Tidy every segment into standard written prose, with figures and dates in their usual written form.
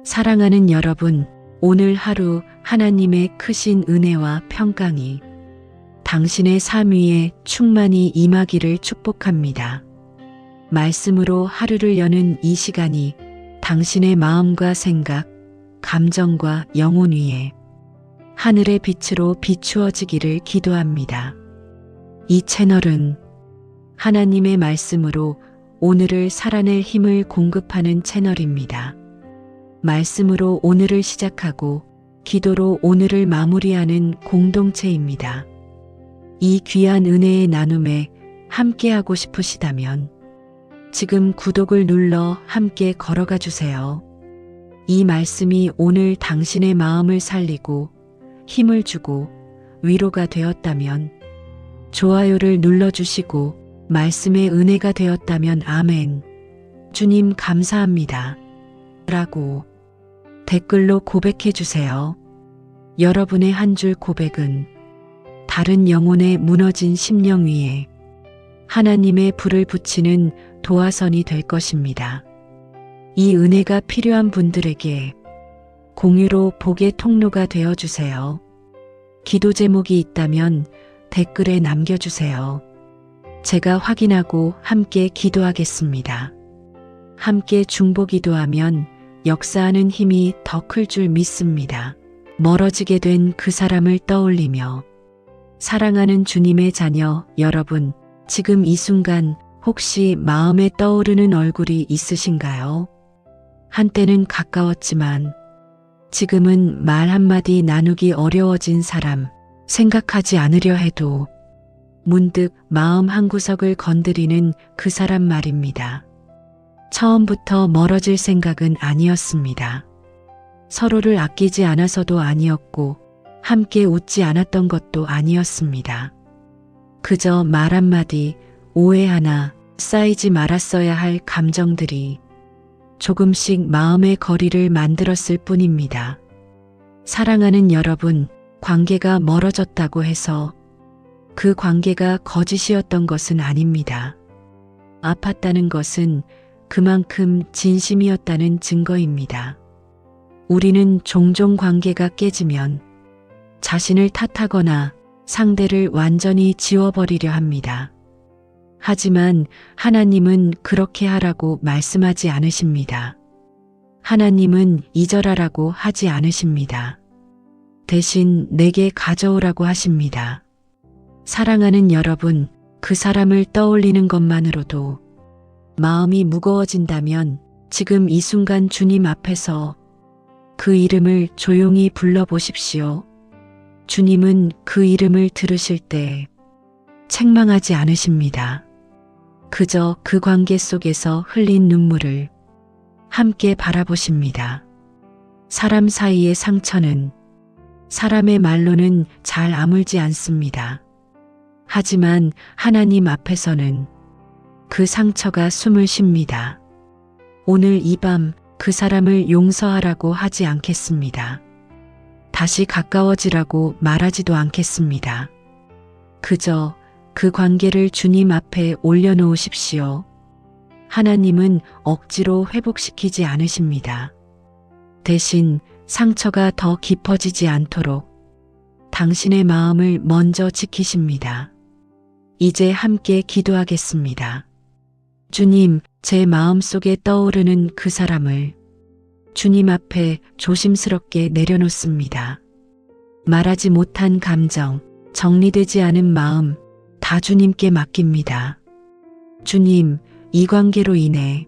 사랑하는 여러분, 오늘 하루 하나님의 크신 은혜와 평강이 당신의 삶 위에 충만히 임하기를 축복합니다. 말씀으로 하루를 여는 이 시간이 당신의 마음과 생각, 감정과 영혼 위에 하늘의 빛으로 비추어지기를 기도합니다. 이 채널은 하나님의 말씀으로 오늘을 살아낼 힘을 공급하는 채널입니다. 말씀으로 오늘을 시작하고 기도로 오늘을 마무리하는 공동체입니다. 이 귀한 은혜의 나눔에 함께하고 싶으시다면 지금 구독을 눌러 함께 걸어가 주세요. 이 말씀이 오늘 당신의 마음을 살리고 힘을 주고 위로가 되었다면 좋아요를 눌러주시고 말씀의 은혜가 되었다면 아멘. 주님 감사합니다. 라고 댓글로 고백해 주세요. 여러분의 한 줄 고백은 다른 영혼의 무너진 심령 위에 하나님의 불을 붙이는 도화선이 될 것입니다. 이 은혜가 필요한 분들에게 공유로 복의 통로가 되어 주세요. 기도 제목이 있다면 댓글에 남겨주세요. 제가 확인하고 함께 기도하겠습니다. 함께 중보 기도하면 역사하는 힘이 더 클 줄 믿습니다. 멀어지게 된 그 사람을 떠올리며 사랑하는 주님의 자녀 여러분, 지금 이 순간 혹시 마음에 떠오르는 얼굴이 있으신가요? 한때는 가까웠지만 지금은 말 한마디 나누기 어려워진 사람, 생각하지 않으려 해도 문득 마음 한구석을 건드리는 그 사람 말입니다. 처음부터 멀어질 생각은 아니었습니다. 서로를 아끼지 않아서도 아니었고 함께 웃지 않았던 것도 아니었습니다. 그저 말 한마디, 오해 하나 쌓이지 말았어야 할 감정들이 조금씩 마음의 거리를 만들었을 뿐입니다. 사랑하는 여러분, 관계가 멀어졌다고 해서 그 관계가 거짓이었던 것은 아닙니다. 아팠다는 것은 그만큼 진심이었다는 증거입니다. 우리는 종종 관계가 깨지면 자신을 탓하거나 상대를 완전히 지워버리려 합니다. 하지만 하나님은 그렇게 하라고 말씀하지 않으십니다. 하나님은 잊어라라고 하지 않으십니다. 대신 내게 가져오라고 하십니다. 사랑하는 여러분, 그 사람을 떠올리는 것만으로도 마음이 무거워진다면 지금 이 순간 주님 앞에서 그 이름을 조용히 불러보십시오. 주님은 그 이름을 들으실 때 책망하지 않으십니다. 그저 그 관계 속에서 흘린 눈물을 함께 바라보십니다. 사람 사이의 상처는 사람의 말로는 잘 아물지 않습니다. 하지만 하나님 앞에서는 그 상처가 숨을 쉽니다. 오늘 이 밤 그 사람을 용서하라고 하지 않겠습니다. 다시 가까워지라고 말하지도 않겠습니다. 그저 그 관계를 주님 앞에 올려놓으십시오. 하나님은 억지로 회복시키지 않으십니다. 대신 상처가 더 깊어지지 않도록 당신의 마음을 먼저 지키십니다. 이제 함께 기도하겠습니다. 주님, 제 마음속에 떠오르는 그 사람을 주님 앞에 조심스럽게 내려놓습니다. 말하지 못한 감정, 정리되지 않은 마음 다 주님께 맡깁니다. 주님, 이 관계로 인해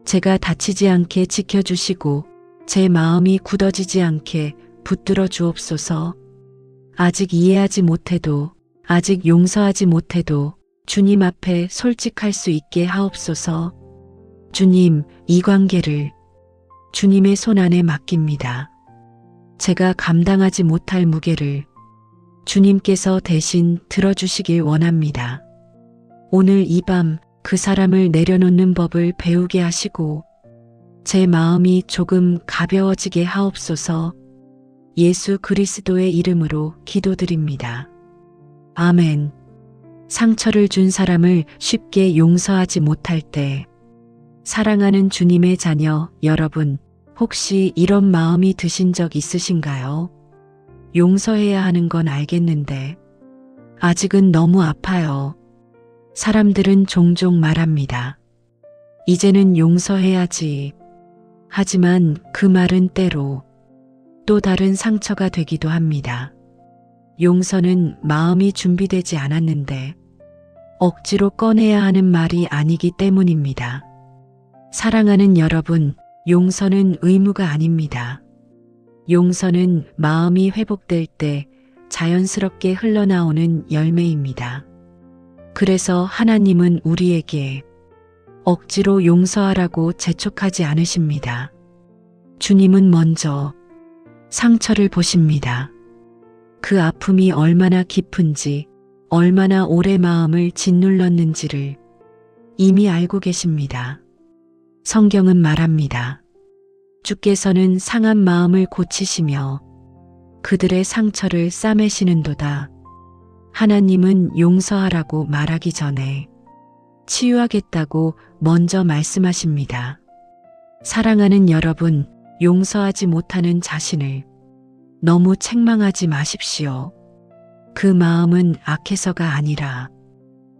제가 다치지 않게 지켜주시고 제 마음이 굳어지지 않게 붙들어 주옵소서. 아직 이해하지 못해도, 아직 용서하지 못해도 주님 앞에 솔직할 수 있게 하옵소서. 주님, 이 관계를 주님의 손 안에 맡깁니다. 제가 감당하지 못할 무게를 주님께서 대신 들어주시길 원합니다. 오늘 이 밤 그 사람을 내려놓는 법을 배우게 하시고 제 마음이 조금 가벼워지게 하옵소서. 예수 그리스도의 이름으로 기도드립니다. 아멘. 상처를 준 사람을 쉽게 용서하지 못할 때 사랑하는 주님의 자녀 여러분, 혹시 이런 마음이 드신 적 있으신가요? 용서해야 하는 건 알겠는데 아직은 너무 아파요. 사람들은 종종 말합니다. 이제는 용서해야지. 하지만 그 말은 때로 또 다른 상처가 되기도 합니다. 용서는 마음이 준비되지 않았는데 억지로 꺼내야 하는 말이 아니기 때문입니다. 사랑하는 여러분, 용서는 의무가 아닙니다. 용서는 마음이 회복될 때 자연스럽게 흘러나오는 열매입니다. 그래서 하나님은 우리에게 억지로 용서하라고 재촉하지 않으십니다. 주님은 먼저 상처를 보십니다. 그 아픔이 얼마나 깊은지, 얼마나 오래 마음을 짓눌렀는지를 이미 알고 계십니다. 성경은 말합니다. 주께서는 상한 마음을 고치시며 그들의 상처를 싸매시는도다. 하나님은 용서하라고 말하기 전에 치유하겠다고 먼저 말씀하십니다. 사랑하는 여러분, 용서하지 못하는 자신을 너무 책망하지 마십시오. 그 마음은 악해서가 아니라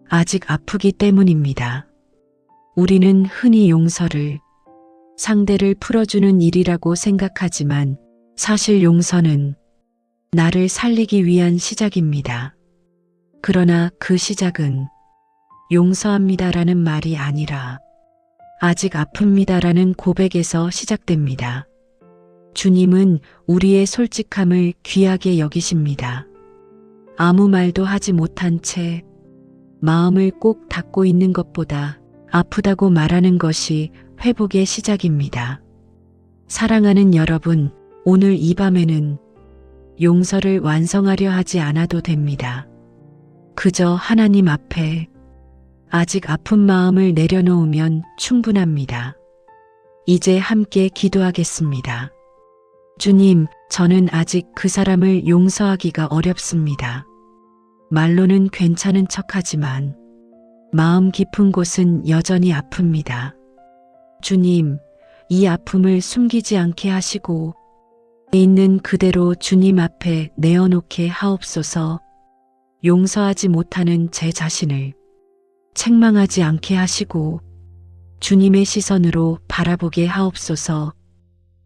아직 아프기 때문입니다. 우리는 흔히 용서를 상대를 풀어주는 일이라고 생각하지만 사실 용서는 나를 살리기 위한 시작입니다. 그러나 그 시작은 용서합니다라는 말이 아니라 아직 아픕니다라는 고백에서 시작됩니다. 주님은 우리의 솔직함을 귀하게 여기십니다. 아무 말도 하지 못한 채 마음을 꼭 닫고 있는 것보다 아프다고 말하는 것이 회복의 시작입니다. 사랑하는 여러분, 오늘 이 밤에는 용서를 완성하려 하지 않아도 됩니다. 그저 하나님 앞에 아직 아픈 마음을 내려놓으면 충분합니다. 이제 함께 기도하겠습니다. 주님, 저는 아직 그 사람을 용서하기가 어렵습니다. 말로는 괜찮은 척하지만 마음 깊은 곳은 여전히 아픕니다. 주님, 이 아픔을 숨기지 않게 하시고 있는 그대로 주님 앞에 내어놓게 하옵소서. 용서하지 못하는 제 자신을 책망하지 않게 하시고 주님의 시선으로 바라보게 하옵소서.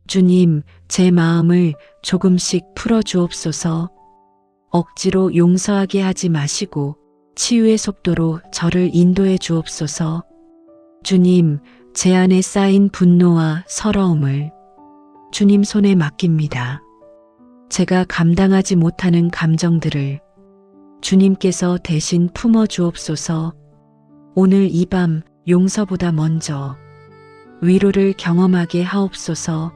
주님, 제 마음을 조금씩 풀어주옵소서. 억지로 용서하게 하지 마시고 치유의 속도로 저를 인도해 주옵소서. 주님, 제 안에 쌓인 분노와 서러움을 주님 손에 맡깁니다. 제가 감당하지 못하는 감정들을 주님께서 대신 품어 주옵소서. 오늘 이 밤 용서보다 먼저 위로를 경험하게 하옵소서.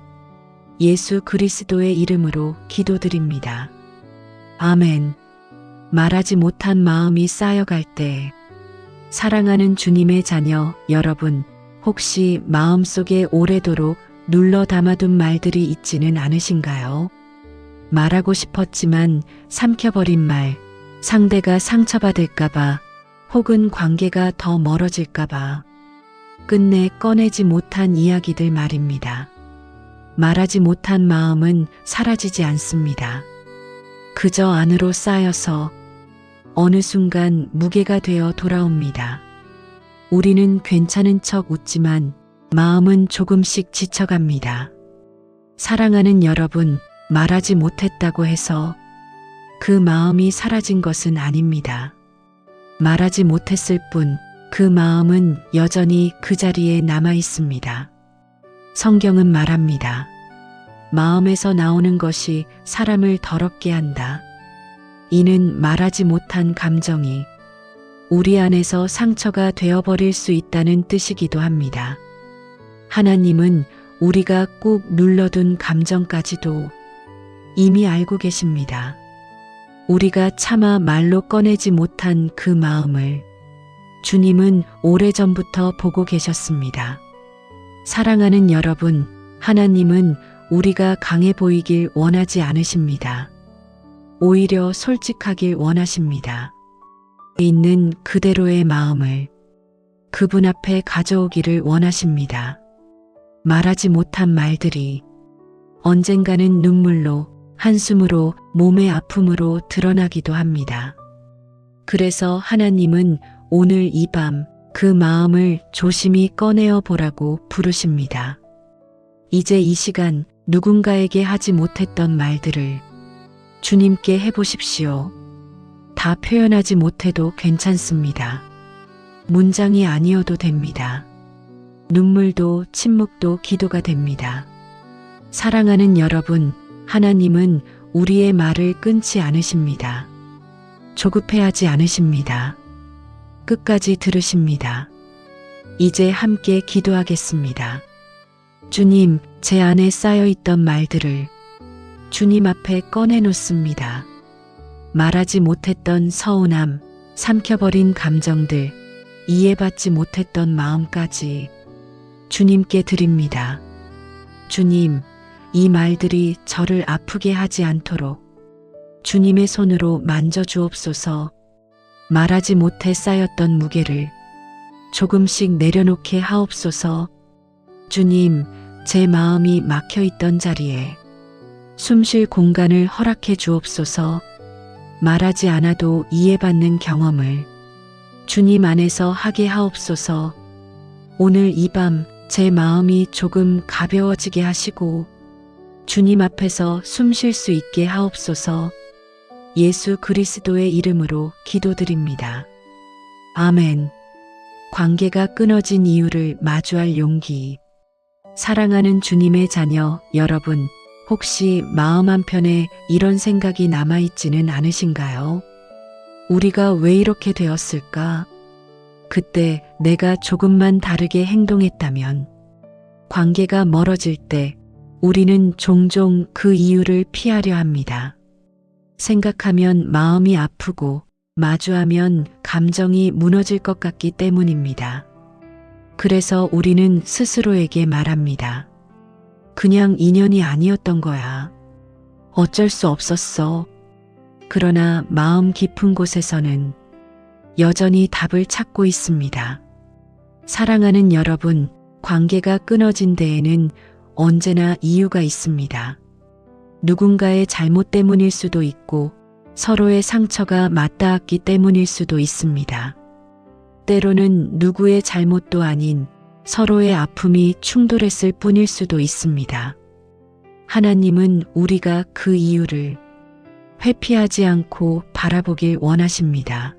예수 그리스도의 이름으로 기도드립니다. 아멘. 말하지 못한 마음이 쌓여갈 때 사랑하는 주님의 자녀 여러분, 혹시 마음속에 오래도록 눌러 담아둔 말들이 있지는 않으신가요? 말하고 싶었지만 삼켜버린 말, 상대가 상처받을까봐 혹은 관계가 더 멀어질까봐 끝내 꺼내지 못한 이야기들 말입니다. 말하지 못한 마음은 사라지지 않습니다. 그저 안으로 쌓여서 어느 순간 무게가 되어 돌아옵니다. 우리는 괜찮은 척 웃지만 마음은 조금씩 지쳐갑니다. 사랑하는 여러분, 말하지 못했다고 해서 그 마음이 사라진 것은 아닙니다. 말하지 못했을 뿐 그 마음은 여전히 그 자리에 남아 있습니다. 성경은 말합니다. 마음에서 나오는 것이 사람을 더럽게 한다. 이는 말하지 못한 감정이 우리 안에서 상처가 되어버릴 수 있다는 뜻이기도 합니다. 하나님은 우리가 꾹 눌러둔 감정까지도 이미 알고 계십니다. 우리가 차마 말로 꺼내지 못한 그 마음을 주님은 오래전부터 보고 계셨습니다. 사랑하는 여러분, 하나님은 우리가 강해 보이길 원하지 않으십니다. 오히려 솔직하길 원하십니다. 있는 그대로의 마음을 그분 앞에 가져오기를 원하십니다. 말하지 못한 말들이 언젠가는 눈물로, 한숨으로, 몸의 아픔으로 드러나기도 합니다. 그래서 하나님은 오늘 이 밤 그 마음을 조심히 꺼내어 보라고 부르십니다. 이제 이 시간 누군가에게 하지 못했던 말들을 주님께 해보십시오. 다 표현하지 못해도 괜찮습니다. 문장이 아니어도 됩니다. 눈물도 침묵도 기도가 됩니다. 사랑하는 여러분, 하나님은 우리의 말을 끊지 않으십니다. 조급해하지 않으십니다. 끝까지 들으십니다. 이제 함께 기도하겠습니다. 주님, 제 안에 쌓여있던 말들을 주님 앞에 꺼내놓습니다. 말하지 못했던 서운함, 삼켜버린 감정들, 이해받지 못했던 마음까지 주님께 드립니다. 주님, 이 말들이 저를 아프게 하지 않도록 주님의 손으로 만져주옵소서. 말하지 못해 쌓였던 무게를 조금씩 내려놓게 하옵소서. 주님, 제 마음이 막혀있던 자리에 숨 쉴 공간을 허락해 주옵소서. 말하지 않아도 이해받는 경험을 주님 안에서 하게 하옵소서. 오늘 이 밤 제 마음이 조금 가벼워지게 하시고 주님 앞에서 숨 쉴 수 있게 하옵소서. 예수 그리스도의 이름으로 기도드립니다. 아멘. 관계가 끊어진 이유를 마주할 용기. 사랑하는 주님의 자녀 여러분, 혹시 마음 한편에 이런 생각이 남아있지는 않으신가요? 우리가 왜 이렇게 되었을까? 그때 내가 조금만 다르게 행동했다면, 관계가 멀어질 때 우리는 종종 그 이유를 피하려 합니다. 생각하면 마음이 아프고 마주하면 감정이 무너질 것 같기 때문입니다. 그래서 우리는 스스로에게 말합니다. 그냥 인연이 아니었던 거야. 어쩔 수 없었어. 그러나 마음 깊은 곳에서는 여전히 답을 찾고 있습니다. 사랑하는 여러분, 관계가 끊어진 데에는 언제나 이유가 있습니다. 누군가의 잘못 때문일 수도 있고 서로의 상처가 맞닿았기 때문일 수도 있습니다. 때로는 누구의 잘못도 아닌 서로의 아픔이 충돌했을 뿐일 수도 있습니다. 하나님은 우리가 그 이유를 회피하지 않고 바라보길 원하십니다.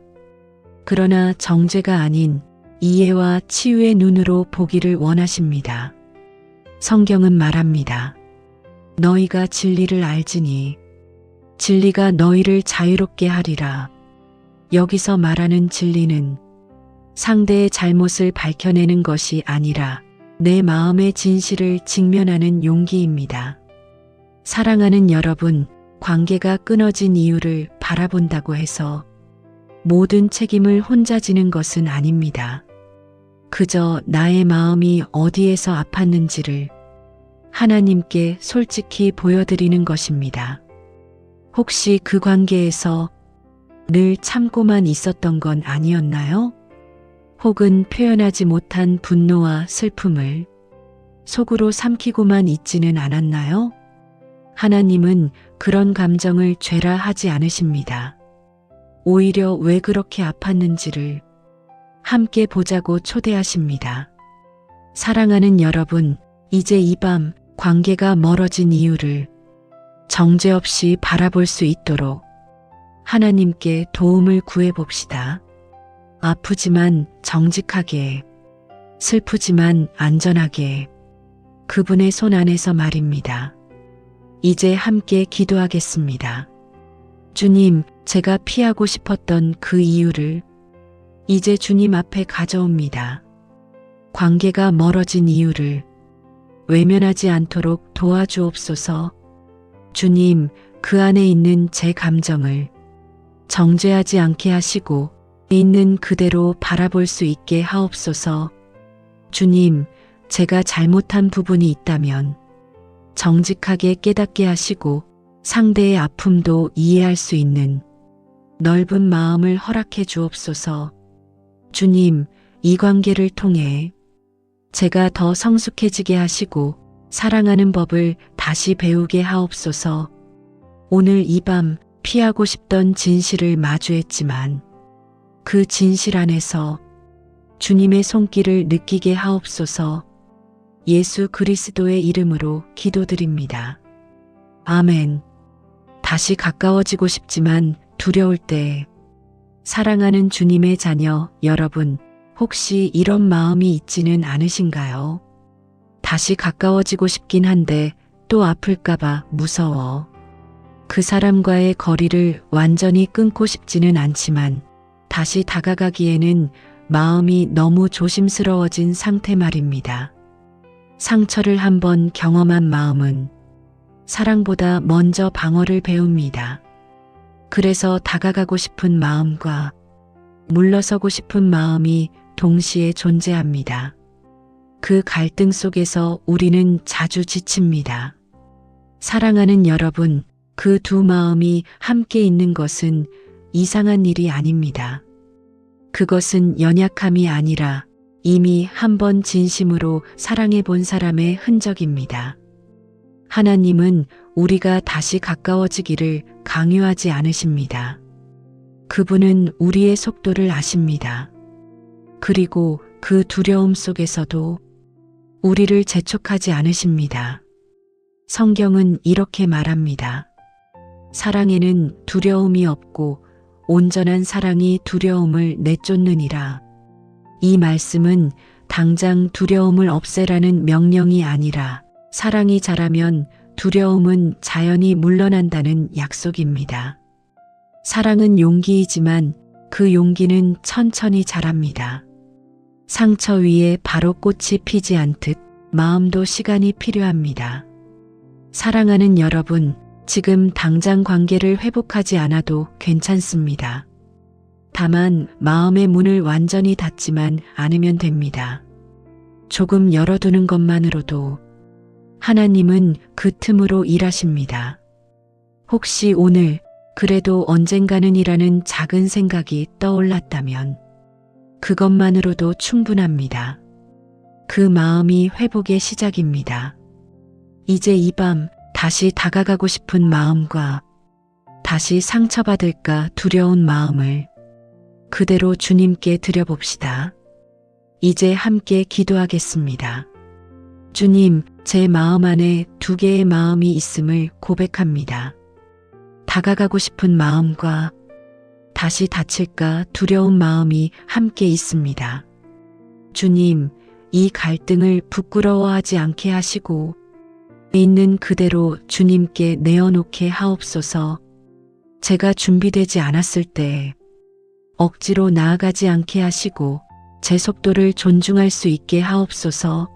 그러나 정죄가 아닌 이해와 치유의 눈으로 보기를 원하십니다. 성경은 말합니다. 너희가 진리를 알지니 진리가 너희를 자유롭게 하리라. 여기서 말하는 진리는 상대의 잘못을 밝혀내는 것이 아니라 내 마음의 진실을 직면하는 용기입니다. 사랑하는 여러분, 관계가 끊어진 이유를 바라본다고 해서 모든 책임을 혼자 지는 것은 아닙니다. 그저 나의 마음이 어디에서 아팠는지를 하나님께 솔직히 보여드리는 것입니다. 혹시 그 관계에서 늘 참고만 있었던 건 아니었나요? 혹은 표현하지 못한 분노와 슬픔을 속으로 삼키고만 있지는 않았나요? 하나님은 그런 감정을 죄라 하지 않으십니다. 오히려 왜 그렇게 아팠는지를 함께 보자고 초대하십니다. 사랑하는 여러분, 이제 이 밤 관계가 멀어진 이유를 정죄 없이 바라볼 수 있도록 하나님께 도움을 구해봅시다. 아프지만 정직하게, 슬프지만 안전하게 그분의 손 안에서 말입니다. 이제 함께 기도하겠습니다. 주님, 제가 피하고 싶었던 그 이유를 이제 주님 앞에 가져옵니다. 관계가 멀어진 이유를 외면하지 않도록 도와주옵소서. 주님, 그 안에 있는 제 감정을 정죄하지 않게 하시고 있는 그대로 바라볼 수 있게 하옵소서. 주님, 제가 잘못한 부분이 있다면 정직하게 깨닫게 하시고 상대의 아픔도 이해할 수 있는 넓은 마음을 허락해 주옵소서. 주님, 이 관계를 통해 제가 더 성숙해지게 하시고 사랑하는 법을 다시 배우게 하옵소서. 오늘 이 밤 피하고 싶던 진실을 마주했지만 그 진실 안에서 주님의 손길을 느끼게 하옵소서. 예수 그리스도의 이름으로 기도드립니다. 아멘. 다시 가까워지고 싶지만 두려울 때 사랑하는 주님의 자녀 여러분, 혹시 이런 마음이 있지는 않으신가요? 다시 가까워지고 싶긴 한데 또 아플까봐 무서워. 그 사람과의 거리를 완전히 끊고 싶지는 않지만 다시 다가가기에는 마음이 너무 조심스러워진 상태 말입니다. 상처를 한번 경험한 마음은 사랑보다 먼저 방어를 배웁니다. 그래서 다가가고 싶은 마음과 물러서고 싶은 마음이 동시에 존재합니다. 그 갈등 속에서 우리는 자주 지칩니다. 사랑하는 여러분, 그 두 마음이 함께 있는 것은 이상한 일이 아닙니다. 그것은 연약함이 아니라 이미 한번 진심으로 사랑해 본 사람의 흔적입니다. 하나님은 우리가 다시 가까워지기를 강요하지 않으십니다. 그분은 우리의 속도를 아십니다. 그리고 그 두려움 속에서도 우리를 재촉하지 않으십니다. 성경은 이렇게 말합니다. 사랑에는 두려움이 없고 온전한 사랑이 두려움을 내쫓느니라. 이 말씀은 당장 두려움을 없애라는 명령이 아니라 사랑이 자라면 두려움은 자연히 물러난다는 약속입니다. 사랑은 용기이지만 그 용기는 천천히 자랍니다. 상처 위에 바로 꽃이 피지 않듯 마음도 시간이 필요합니다. 사랑하는 여러분, 지금 당장 관계를 회복하지 않아도 괜찮습니다. 다만 마음의 문을 완전히 닫지만 않으면 됩니다. 조금 열어두는 것만으로도 하나님은 그 틈으로 일하십니다. 혹시 오늘 그래도 언젠가는이라는 작은 생각이 떠올랐다면 그것만으로도 충분합니다. 그 마음이 회복의 시작입니다. 이제 이 밤 다시 다가가고 싶은 마음과 다시 상처받을까 두려운 마음을 그대로 주님께 드려봅시다. 이제 함께 기도하겠습니다. 주님, 제 마음 안에 두 개의 마음이 있음을 고백합니다. 다가가고 싶은 마음과 다시 다칠까 두려운 마음이 함께 있습니다. 주님, 이 갈등을 부끄러워하지 않게 하시고 있는 그대로 주님께 내어놓게 하옵소서. 제가 준비되지 않았을 때 억지로 나아가지 않게 하시고 제 속도를 존중할 수 있게 하옵소서.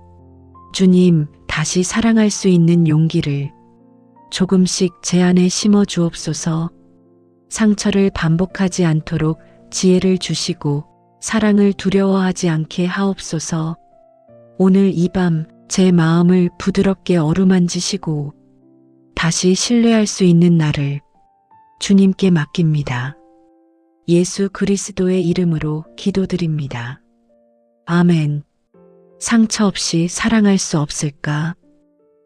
주님, 다시 사랑할 수 있는 용기를 조금씩 제 안에 심어 주옵소서. 상처를 반복하지 않도록 지혜를 주시고 사랑을 두려워하지 않게 하옵소서. 오늘 이 밤 제 마음을 부드럽게 어루만지시고 다시 신뢰할 수 있는 나를 주님께 맡깁니다. 예수 그리스도의 이름으로 기도드립니다. 아멘. 상처 없이 사랑할 수 없을까?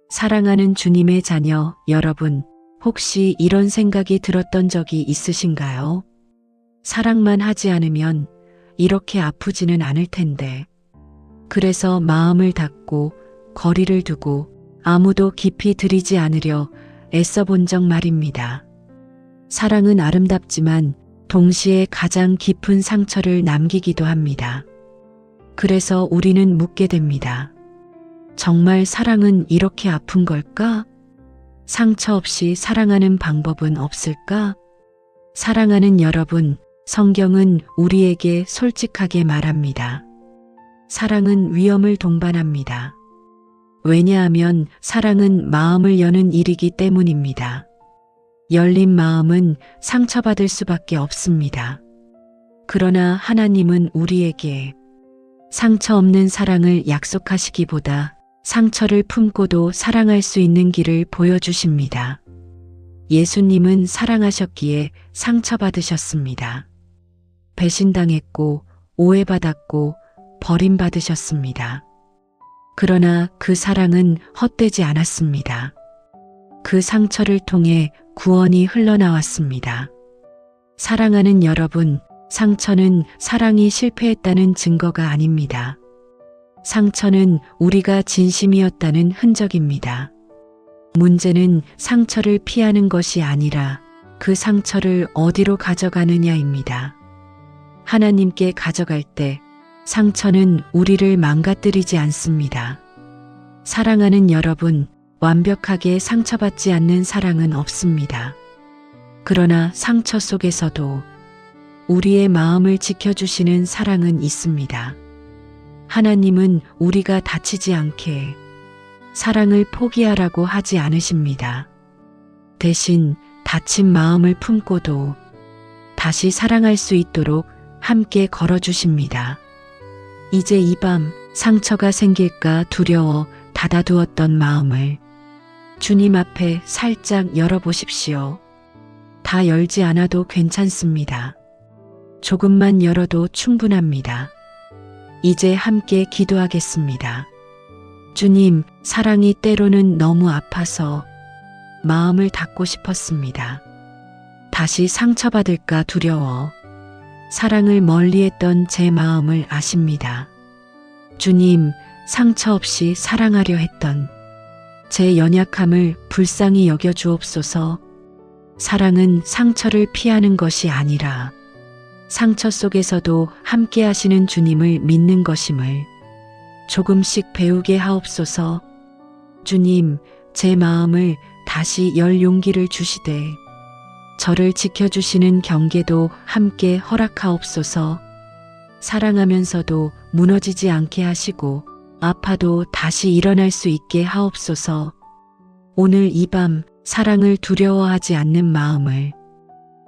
사랑하는 주님의 자녀 여러분, 혹시 이런 생각이 들었던 적이 있으신가요? 사랑만 하지 않으면 이렇게 아프지는 않을 텐데. 그래서 마음을 닫고 거리를 두고 아무도 깊이 들이지 않으려 애써 본 적 말입니다. 사랑은 아름답지만 동시에 가장 깊은 상처를 남기기도 합니다. 그래서 우리는 묻게 됩니다. 정말 사랑은 이렇게 아픈 걸까? 상처 없이 사랑하는 방법은 없을까? 사랑하는 여러분, 성경은 우리에게 솔직하게 말합니다. 사랑은 위험을 동반합니다. 왜냐하면 사랑은 마음을 여는 일이기 때문입니다. 열린 마음은 상처받을 수밖에 없습니다. 그러나 하나님은 우리에게 상처 없는 사랑을 약속하시기보다 상처를 품고도 사랑할 수 있는 길을 보여주십니다. 예수님은 사랑하셨기에 상처받으셨습니다. 배신당했고 오해받았고 버림받으셨습니다. 그러나 그 사랑은 헛되지 않았습니다. 그 상처를 통해 구원이 흘러나왔습니다. 사랑하는 여러분, 상처는 사랑이 실패했다는 증거가 아닙니다. 상처는 우리가 진심이었다는 흔적입니다. 문제는 상처를 피하는 것이 아니라 그 상처를 어디로 가져가느냐입니다. 하나님께 가져갈 때 상처는 우리를 망가뜨리지 않습니다. 사랑하는 여러분, 완벽하게 상처받지 않는 사랑은 없습니다. 그러나 상처 속에서도 우리의 마음을 지켜주시는 사랑은 있습니다. 하나님은 우리가 다치지 않게 사랑을 포기하라고 하지 않으십니다. 대신 다친 마음을 품고도 다시 사랑할 수 있도록 함께 걸어주십니다. 이제 이 밤 상처가 생길까 두려워 닫아두었던 마음을 주님 앞에 살짝 열어보십시오. 다 열지 않아도 괜찮습니다. 조금만 열어도 충분합니다. 이제 함께 기도하겠습니다. 주님, 사랑이 때로는 너무 아파서 마음을 닫고 싶었습니다. 다시 상처받을까 두려워 사랑을 멀리했던 제 마음을 아십니다. 주님, 상처 없이 사랑하려 했던 제 연약함을 불쌍히 여겨 주옵소서. 사랑은 상처를 피하는 것이 아니라 상처 속에서도 함께 하시는 주님을 믿는 것임을 조금씩 배우게 하옵소서. 주님, 제 마음을 다시 열 용기를 주시되 저를 지켜주시는 경계도 함께 허락하옵소서. 사랑하면서도 무너지지 않게 하시고 아파도 다시 일어날 수 있게 하옵소서. 오늘 이 밤 사랑을 두려워하지 않는 마음을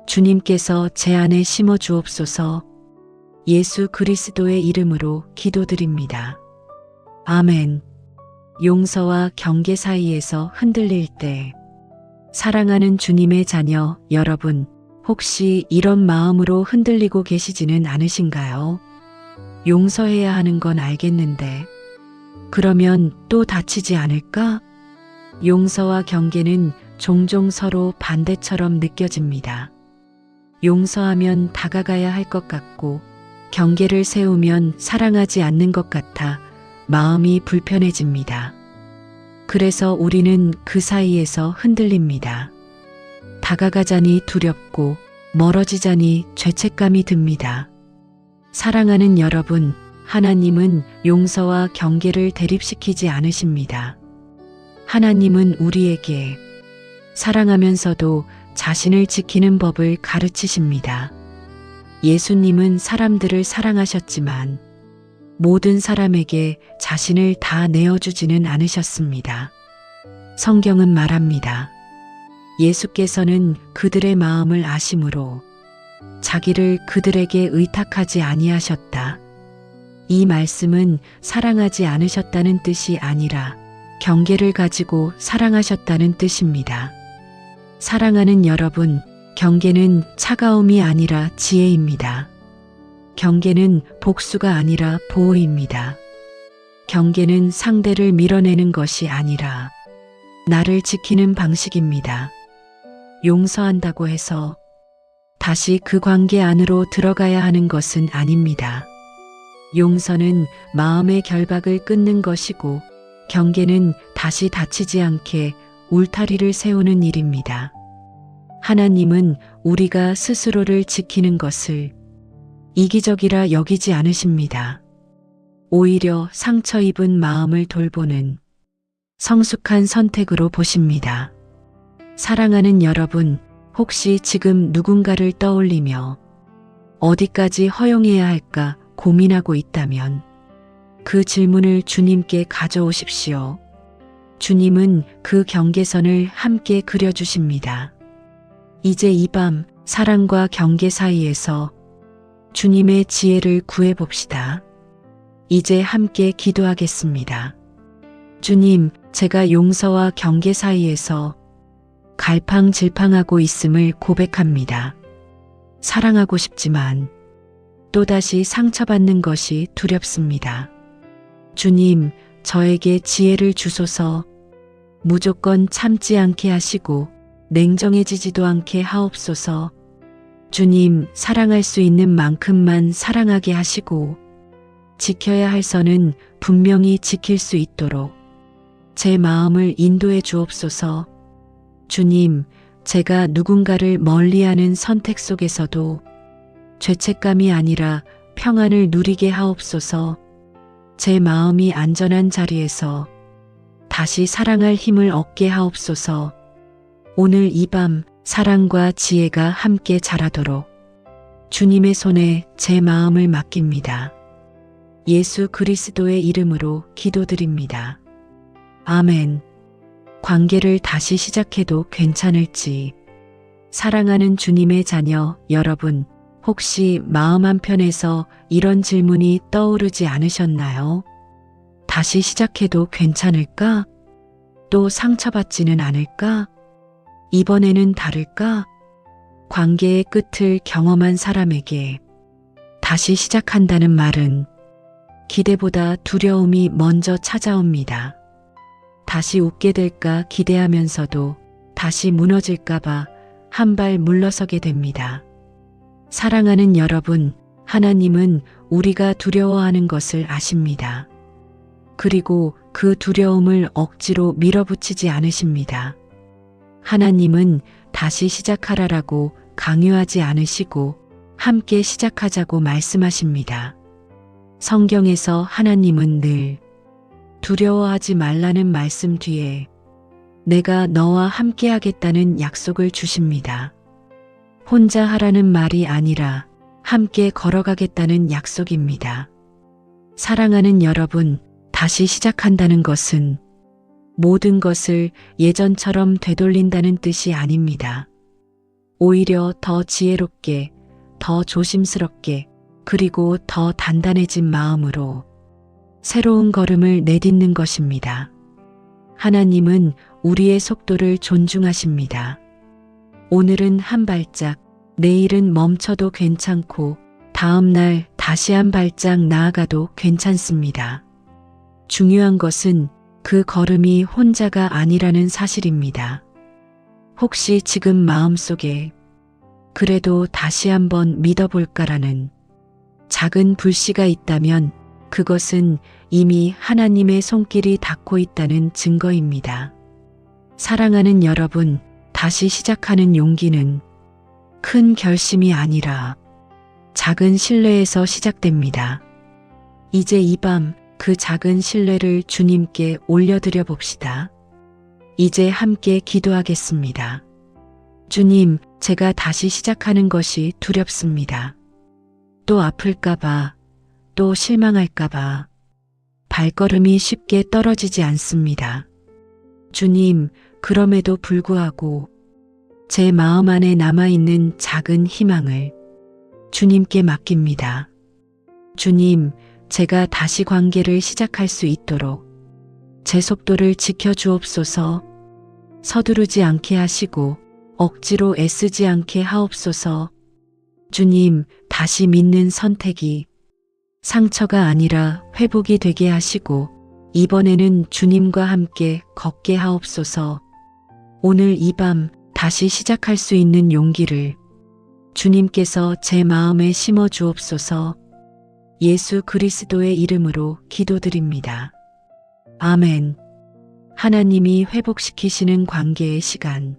주님께서 제 안에 심어 주옵소서. 예수 그리스도의 이름으로 기도드립니다. 아멘. 용서와 경계 사이에서 흔들릴 때 사랑하는 주님의 자녀 여러분, 혹시 이런 마음으로 흔들리고 계시지는 않으신가요? 용서해야 하는 건 알겠는데 그러면 또 다치지 않을까? 용서와 경계는 종종 서로 반대처럼 느껴집니다. 용서하면 다가가야 할 것 같고 경계를 세우면 사랑하지 않는 것 같아 마음이 불편해집니다. 그래서 우리는 그 사이에서 흔들립니다. 다가가자니 두렵고 멀어지자니 죄책감이 듭니다. 사랑하는 여러분, 하나님은 용서와 경계를 대립시키지 않으십니다. 하나님은 우리에게 사랑하면서도 자신을 지키는 법을 가르치십니다. 예수님은 사람들을 사랑하셨지만 모든 사람에게 자신을 다 내어주지는 않으셨습니다. 성경은 말합니다. 예수께서는 그들의 마음을 아심으로 자기를 그들에게 의탁하지 아니하셨다. 이 말씀은 사랑하지 않으셨다는 뜻이 아니라 경계를 가지고 사랑하셨다는 뜻입니다. 사랑하는 여러분, 경계는 차가움이 아니라 지혜입니다. 경계는 복수가 아니라 보호입니다. 경계는 상대를 밀어내는 것이 아니라 나를 지키는 방식입니다. 용서한다고 해서 다시 그 관계 안으로 들어가야 하는 것은 아닙니다. 용서는 마음의 결박을 끊는 것이고 경계는 다시 다치지 않게 울타리를 세우는 일입니다. 하나님은 우리가 스스로를 지키는 것을 이기적이라 여기지 않으십니다. 오히려 상처 입은 마음을 돌보는 성숙한 선택으로 보십니다. 사랑하는 여러분, 혹시 지금 누군가를 떠올리며 어디까지 허용해야 할까 고민하고 있다면 그 질문을 주님께 가져오십시오. 주님은 그 경계선을 함께 그려주십니다. 이제 이 밤 사랑과 경계 사이에서 주님의 지혜를 구해봅시다. 이제 함께 기도하겠습니다. 주님, 제가 용서와 경계 사이에서 갈팡질팡하고 있음을 고백합니다. 사랑하고 싶지만 또다시 상처받는 것이 두렵습니다. 주님, 저에게 지혜를 주소서. 무조건 참지 않게 하시고 냉정해지지도 않게 하옵소서. 주님, 사랑할 수 있는 만큼만 사랑하게 하시고 지켜야 할 선은 분명히 지킬 수 있도록 제 마음을 인도해 주옵소서. 주님, 제가 누군가를 멀리하는 선택 속에서도 죄책감이 아니라 평안을 누리게 하옵소서. 제 마음이 안전한 자리에서 다시 사랑할 힘을 얻게 하옵소서. 오늘 이 밤 사랑과 지혜가 함께 자라도록 주님의 손에 제 마음을 맡깁니다. 예수 그리스도의 이름으로 기도드립니다. 아멘. 관계를 다시 시작해도 괜찮을지. 사랑하는 주님의 자녀 여러분, 혹시 마음 한편에서 이런 질문이 떠오르지 않으셨나요? 다시 시작해도 괜찮을까? 또 상처받지는 않을까? 이번에는 다를까? 관계의 끝을 경험한 사람에게 다시 시작한다는 말은 기대보다 두려움이 먼저 찾아옵니다. 다시 웃게 될까 기대하면서도 다시 무너질까봐 한 발 물러서게 됩니다. 사랑하는 여러분, 하나님은 우리가 두려워하는 것을 아십니다. 그리고 그 두려움을 억지로 밀어붙이지 않으십니다. 하나님은 다시 시작하라라고 강요하지 않으시고 함께 시작하자고 말씀하십니다. 성경에서 하나님은 늘 두려워하지 말라는 말씀 뒤에 내가 너와 함께 하겠다는 약속을 주십니다. 혼자 하라는 말이 아니라 함께 걸어가겠다는 약속입니다. 사랑하는 여러분, 다시 시작한다는 것은 모든 것을 예전처럼 되돌린다는 뜻이 아닙니다. 오히려 더 지혜롭게, 더 조심스럽게, 그리고 더 단단해진 마음으로 새로운 걸음을 내딛는 것입니다. 하나님은 우리의 속도를 존중하십니다. 오늘은 한 발짝, 내일은 멈춰도 괜찮고 다음 날 다시 한 발짝 나아가도 괜찮습니다. 중요한 것은 그 걸음이 혼자가 아니라는 사실입니다. 혹시 지금 마음속에 그래도 다시 한번 믿어볼까라는 작은 불씨가 있다면 그것은 이미 하나님의 손길이 닿고 있다는 증거입니다. 사랑하는 여러분, 다시 시작하는 용기는 큰 결심이 아니라 작은 신뢰에서 시작됩니다. 이제 이 밤 그 작은 신뢰를 주님께 올려드려 봅시다. 이제 함께 기도하겠습니다. 주님, 제가 다시 시작하는 것이 두렵습니다. 또 아플까봐, 또 실망할까봐 발걸음이 쉽게 떨어지지 않습니다. 주님, 그럼에도 불구하고 제 마음 안에 남아있는 작은 희망을 주님께 맡깁니다. 주님, 제가 다시 관계를 시작할 수 있도록 제 속도를 지켜주옵소서. 서두르지 않게 하시고 억지로 애쓰지 않게 하옵소서. 주님, 다시 믿는 선택이 상처가 아니라 회복이 되게 하시고 이번에는 주님과 함께 걷게 하옵소서. 오늘 이 밤 다시 시작할 수 있는 용기를 주님께서 제 마음에 심어 주옵소서. 예수 그리스도의 이름으로 기도드립니다. 아멘. 하나님이 회복시키시는 관계의 시간.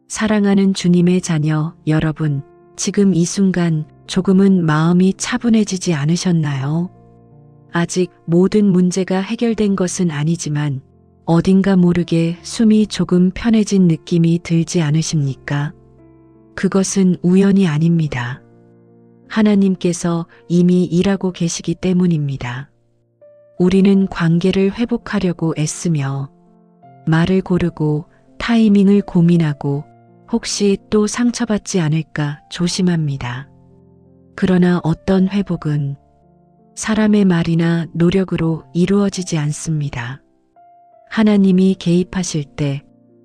사랑하는 주님의 자녀 여러분, 지금 이 순간 조금은 마음이 차분해지지 않으셨나요? 아직 모든 문제가 해결된 것은 아니지만 어딘가 모르게 숨이 조금 편해진 느낌이 들지 않으십니까? 그것은 우연이 아닙니다. 하나님께서 이미 일하고 계시기 때문입니다. 우리는 관계를 회복하려고 애쓰며 말을 고르고 타이밍을 고민하고 혹시 또 상처받지 않을까 조심합니다. 그러나 어떤 회복은 사람의 말이나 노력으로 이루어지지 않습니다. 하나님이 개입하실 때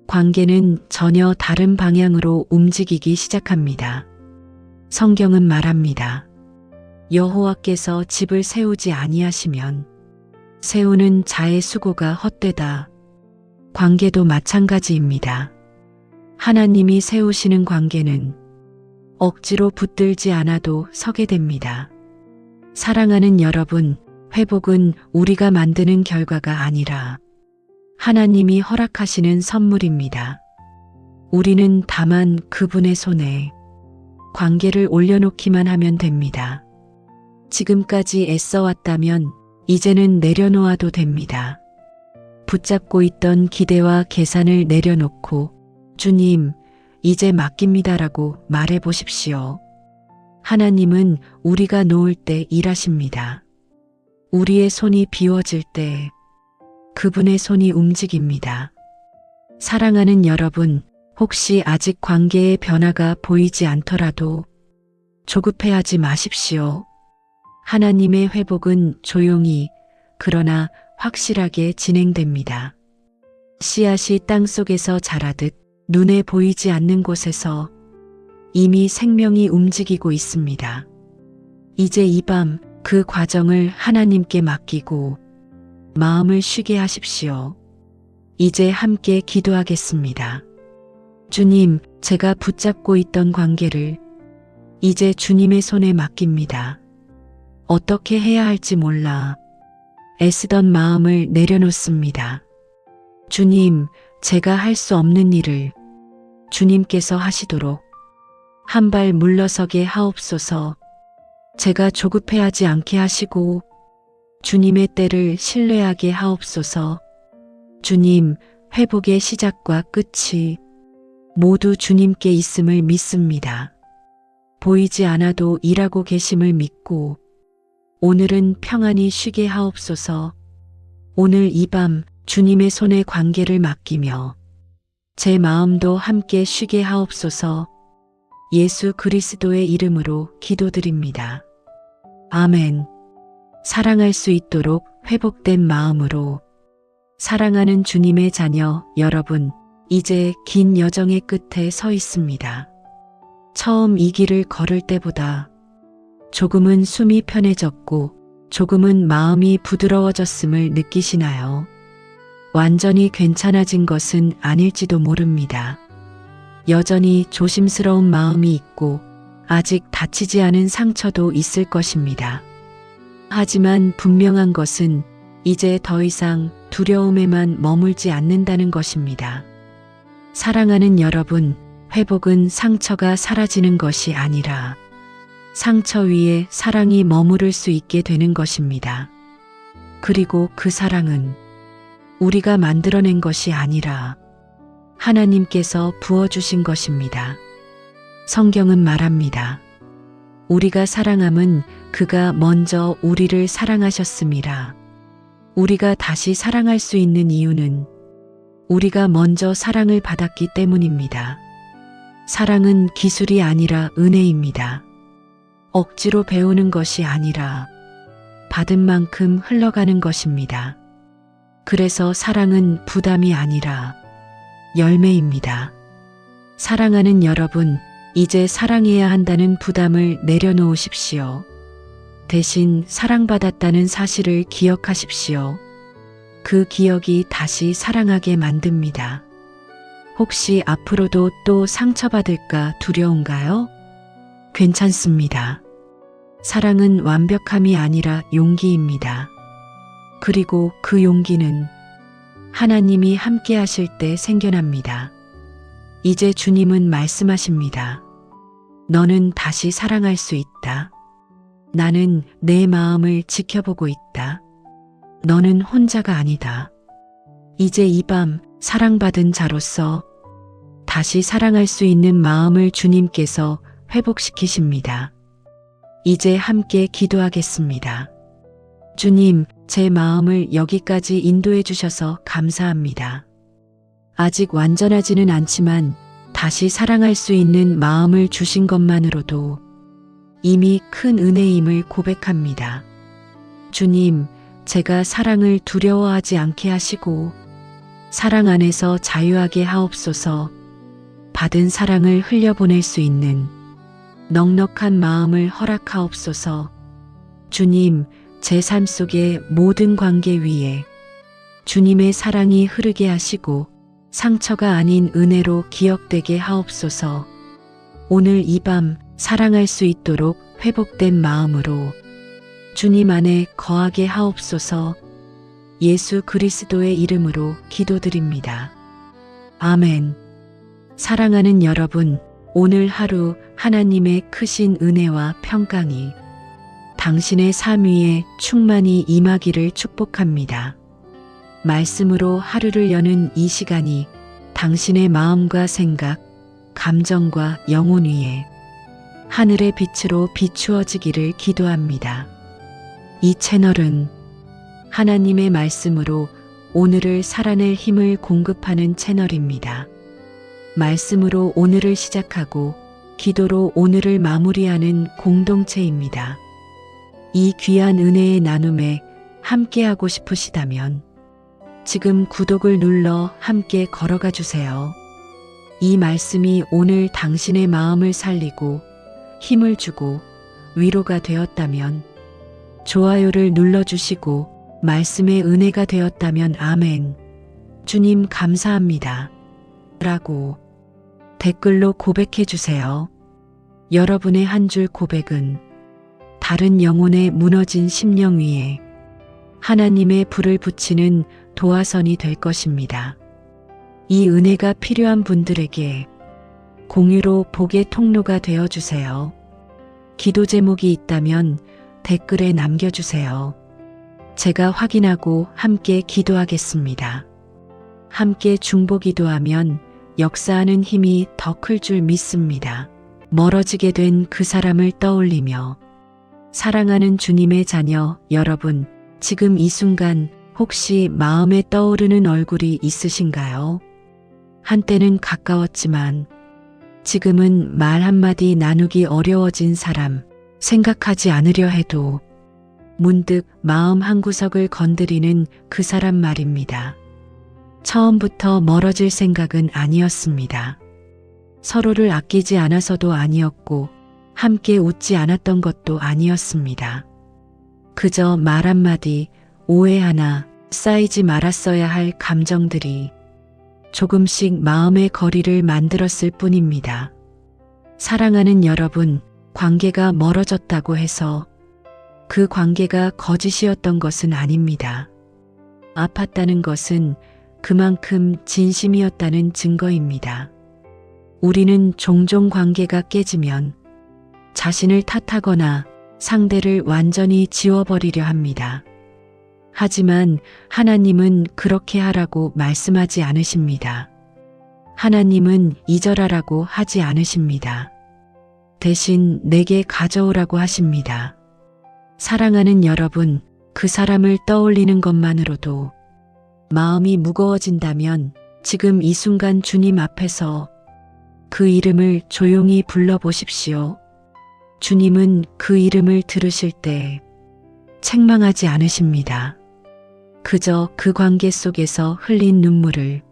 관계는 전혀 다른 방향으로 움직이기 시작합니다. 성경은 말합니다. 여호와께서 집을 세우지 아니하시면 세우는 자의 수고가 헛되다. 관계도 마찬가지입니다. 하나님이 세우시는 관계는 억지로 붙들지 않아도 서게 됩니다. 사랑하는 여러분, 회복은 우리가 만드는 결과가 아니라 하나님이 허락하시는 선물입니다. 우리는 다만 그분의 손에 관계를 올려놓기만 하면 됩니다. 지금까지 애써왔다면 이제는 내려놓아도 됩니다. 붙잡고 있던 기대와 계산을 내려놓고 주님, 이제 맡깁니다라고 말해 보십시오. 하나님은 우리가 놓을 때 일하십니다. 우리의 손이 비워질 때 그분의 손이 움직입니다. 사랑하는 여러분, 혹시 아직 관계의 변화가 보이지 않더라도 조급해하지 마십시오. 하나님의 회복은 조용히 그러나 확실하게 진행됩니다. 씨앗이 땅속에서 자라듯 눈에 보이지 않는 곳에서 이미 생명이 움직이고 있습니다. 이제 이 밤 그 과정을 하나님께 맡기고 마음을 쉬게 하십시오. 이제 함께 기도하겠습니다. 주님, 제가 붙잡고 있던 관계를 이제 주님의 손에 맡깁니다. 어떻게 해야 할지 몰라 애쓰던 마음을 내려놓습니다. 주님, 제가 할 수 없는 일을 주님께서 하시도록 한 발 물러서게 하옵소서. 제가 조급해하지 않게 하시고 주님의 때를 신뢰하게 하옵소서. 주님, 회복의 시작과 끝이 모두 주님께 있음을 믿습니다. 보이지 않아도 일하고 계심을 믿고 오늘은 평안히 쉬게 하옵소서. 오늘 이 밤 주님의 손에 관계를 맡기며 제 마음도 함께 쉬게 하옵소서. 예수 그리스도의 이름으로 기도드립니다. 아멘. 사랑할 수 있도록 회복된 마음으로 사랑하는 주님의 자녀 여러분, 이제 긴 여정의 끝에 서 있습니다. 처음 이 길을 걸을 때보다 조금은 숨이 편해졌고 조금은 마음이 부드러워졌음을 느끼시나요? 완전히 괜찮아진 것은 아닐지도 모릅니다. 여전히 조심스러운 마음이 있고 아직 다치지 않은 상처도 있을 것입니다. 하지만 분명한 것은 이제 더 이상 두려움에만 머물지 않는다는 것입니다. 사랑하는 여러분, 회복은 상처가 사라지는 것이 아니라 상처 위에 사랑이 머무를 수 있게 되는 것입니다. 그리고 그 사랑은 우리가 만들어낸 것이 아니라 하나님께서 부어주신 것입니다. 성경은 말합니다. 우리가 사랑함은 그가 먼저 우리를 사랑하셨음이라. 우리가 다시 사랑할 수 있는 이유는 우리가 먼저 사랑을 받았기 때문입니다. 사랑은 기술이 아니라 은혜입니다. 억지로 배우는 것이 아니라 받은 만큼 흘러가는 것입니다. 그래서 사랑은 부담이 아니라 열매입니다. 사랑하는 여러분, 이제 사랑해야 한다는 부담을 내려놓으십시오. 대신 사랑받았다는 사실을 기억하십시오. 그 기억이 다시 사랑하게 만듭니다. 혹시 앞으로도 또 상처받을까 두려운가요? 괜찮습니다. 사랑은 완벽함이 아니라 용기입니다. 그리고 그 용기는 하나님이 함께 하실 때 생겨납니다. 이제 주님은 말씀하십니다. 너는 다시 사랑할 수 있다. 나는 내 마음을 지켜보고 있다. 너는 혼자가 아니다. 이제 이 밤 사랑받은 자로서 다시 사랑할 수 있는 마음을 주님께서 회복시키십니다. 이제 함께 기도하겠습니다. 주님, 제 마음을 여기까지 인도해 주셔서 감사합니다. 아직 완전하지는 않지만 다시 사랑할 수 있는 마음을 주신 것만으로도 이미 큰 은혜임을 고백합니다. 주님, 제가 사랑을 두려워하지 않게 하시고 사랑 안에서 자유하게 하옵소서. 받은 사랑을 흘려보낼 수 있는 넉넉한 마음을 허락하옵소서. 주님, 제 삶 속의 모든 관계 위에 주님의 사랑이 흐르게 하시고 상처가 아닌 은혜로 기억되게 하옵소서. 오늘 이 밤 사랑할 수 있도록 회복된 마음으로 주님 안에 거하게 하옵소서. 예수 그리스도의 이름으로 기도드립니다. 아멘. 사랑하는 여러분, 오늘 하루 하나님의 크신 은혜와 평강이 당신의 삶 위에 충만히 임하기를 축복합니다. 말씀으로 하루를 여는 이 시간이 당신의 마음과 생각, 감정과 영혼 위에 하늘의 빛으로 비추어지기를 기도합니다. 이 채널은 하나님의 말씀으로 오늘을 살아낼 힘을 공급하는 채널입니다. 말씀으로 오늘을 시작하고 기도로 오늘을 마무리하는 공동체입니다. 이 귀한 은혜의 나눔에 함께하고 싶으시다면 지금 구독을 눌러 함께 걸어가 주세요. 이 말씀이 오늘 당신의 마음을 살리고 힘을 주고 위로가 되었다면 좋아요를 눌러주시고 말씀의 은혜가 되었다면 아멘. 주님 감사합니다. 라고 댓글로 고백해 주세요. 여러분의 한 줄 고백은 다른 영혼의 무너진 심령 위에 하나님의 불을 붙이는 도화선이 될 것입니다. 이 은혜가 필요한 분들에게 공유로 복의 통로가 되어 주세요. 기도 제목이 있다면 댓글에 남겨주세요. 제가 확인하고 함께 기도하겠습니다. 함께 중보 기도하면 역사하는 힘이 더 클 줄 믿습니다. 멀어지게 된 그 사람을 떠올리며 사랑하는 주님의 자녀 여러분, 지금 이 순간 혹시 마음에 떠오르는 얼굴이 있으신가요? 한때는 가까웠지만 지금은 말 한마디 나누기 어려워진 사람, 생각하지 않으려 해도 문득 마음 한구석을 건드리는 그 사람 말입니다. 처음부터 멀어질 생각은 아니었습니다. 서로를 아끼지 않아서도 아니었고 함께 웃지 않았던 것도 아니었습니다. 그저 말 한마디, 오해 하나 쌓이지 말았어야 할 감정들이 조금씩 마음의 거리를 만들었을 뿐입니다. 사랑하는 여러분, 관계가 멀어졌다고 해서 그 관계가 거짓이었던 것은 아닙니다. 아팠다는 것은 그만큼 진심이었다는 증거입니다. 우리는 종종 관계가 깨지면 자신을 탓하거나 상대를 완전히 지워버리려 합니다. 하지만 하나님은 그렇게 하라고 말씀하지 않으십니다. 하나님은 잊어라라고 하지 않으십니다. 대신 내게 가져오라고 하십니다. 사랑하는 여러분, 그 사람을 떠올리는 것만으로도 마음이 무거워진다면 지금 이 순간 주님 앞에서 그 이름을 조용히 불러보십시오. 주님은 그 이름을 들으실 때 책망하지 않으십니다. 그저 그 관계 속에서 흘린 눈물을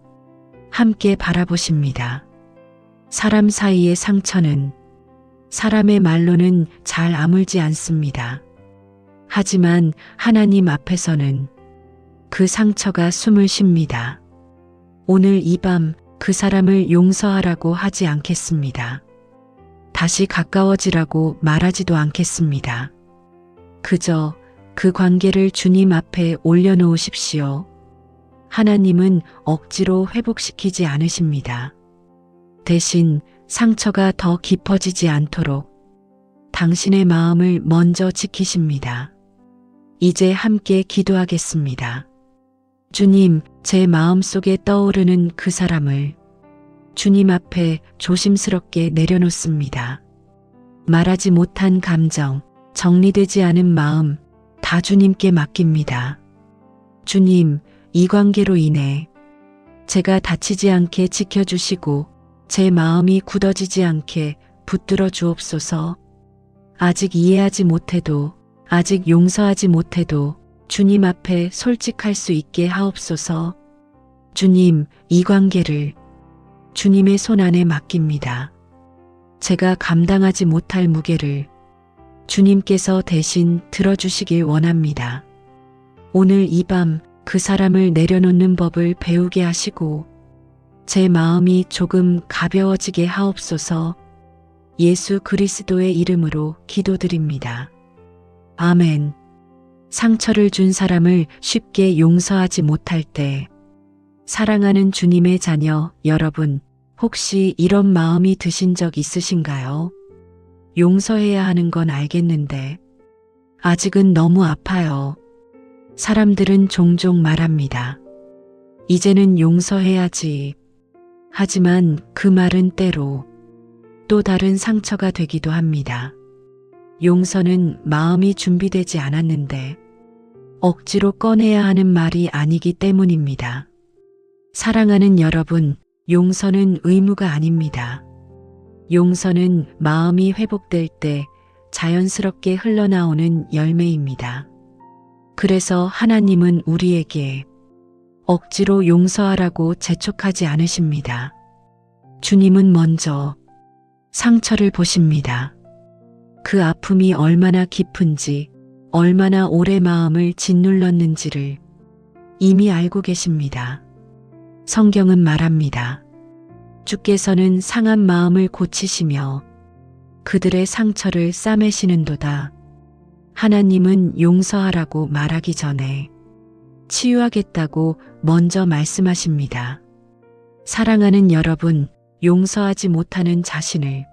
함께 바라보십니다. 사람 사이의 상처는 사람의 말로는 잘 아물지 않습니다. 하지만 하나님 앞에서는 그 상처가 숨을 쉽니다. 오늘 이 밤 그 사람을 용서하라고 하지 않겠습니다. 다시 가까워지라고 말하지도 않겠습니다. 그저 그 관계를 주님 앞에 올려놓으십시오. 하나님은 억지로 회복시키지 않으십니다. 대신 상처가 더 깊어지지 않도록 당신의 마음을 먼저 지키십니다. 이제 함께 기도하겠습니다. 주님, 제 마음속에 떠오르는 그 사람을 주님 앞에 조심스럽게 내려놓습니다. 말하지 못한 감정, 정리되지 않은 마음 다 주님께 맡깁니다. 주님, 이 관계로 인해 제가 다치지 않게 지켜주시고 제 마음이 굳어지지 않게 붙들어 주옵소서. 아직 이해하지 못해도, 아직 용서하지 못해도 주님 앞에 솔직할 수 있게 하옵소서. 주님, 이 관계를 주님의 손 안에 맡깁니다. 제가 감당하지 못할 무게를 주님께서 대신 들어주시길 원합니다. 오늘 이 밤 그 사람을 내려놓는 법을 배우게 하시고 제 마음이 조금 가벼워지게 하옵소서. 예수 그리스도의 이름으로 기도드립니다. 아멘. 상처를 준 사람을 쉽게 용서하지 못할 때 사랑하는 주님의 자녀 여러분, 혹시 이런 마음이 드신 적 있으신가요? 용서해야 하는 건 알겠는데 아직은 너무 아파요. 사람들은 종종 말합니다. 이제는 용서해야지. 하지만 그 말은 때로 또 다른 상처가 되기도 합니다. 용서는 마음이 준비되지 않았는데 억지로 꺼내야 하는 말이 아니기 때문입니다. 사랑하는 여러분, 용서는 의무가 아닙니다. 용서는 마음이 회복될 때 자연스럽게 흘러나오는 열매입니다. 그래서 하나님은 우리에게 억지로 용서하라고 재촉하지 않으십니다. 주님은 먼저 상처를 보십니다. 그 아픔이 얼마나 깊은지, 얼마나 오래 마음을 짓눌렀는지를 이미 알고 계십니다. 성경은 말합니다. 주께서는 상한 마음을 고치시며 그들의 상처를 싸매시는도다. 하나님은 용서하라고 말하기 전에 치유하겠다고 먼저 말씀하십니다. 사랑하는 여러분, 용서하지 못하는 자신을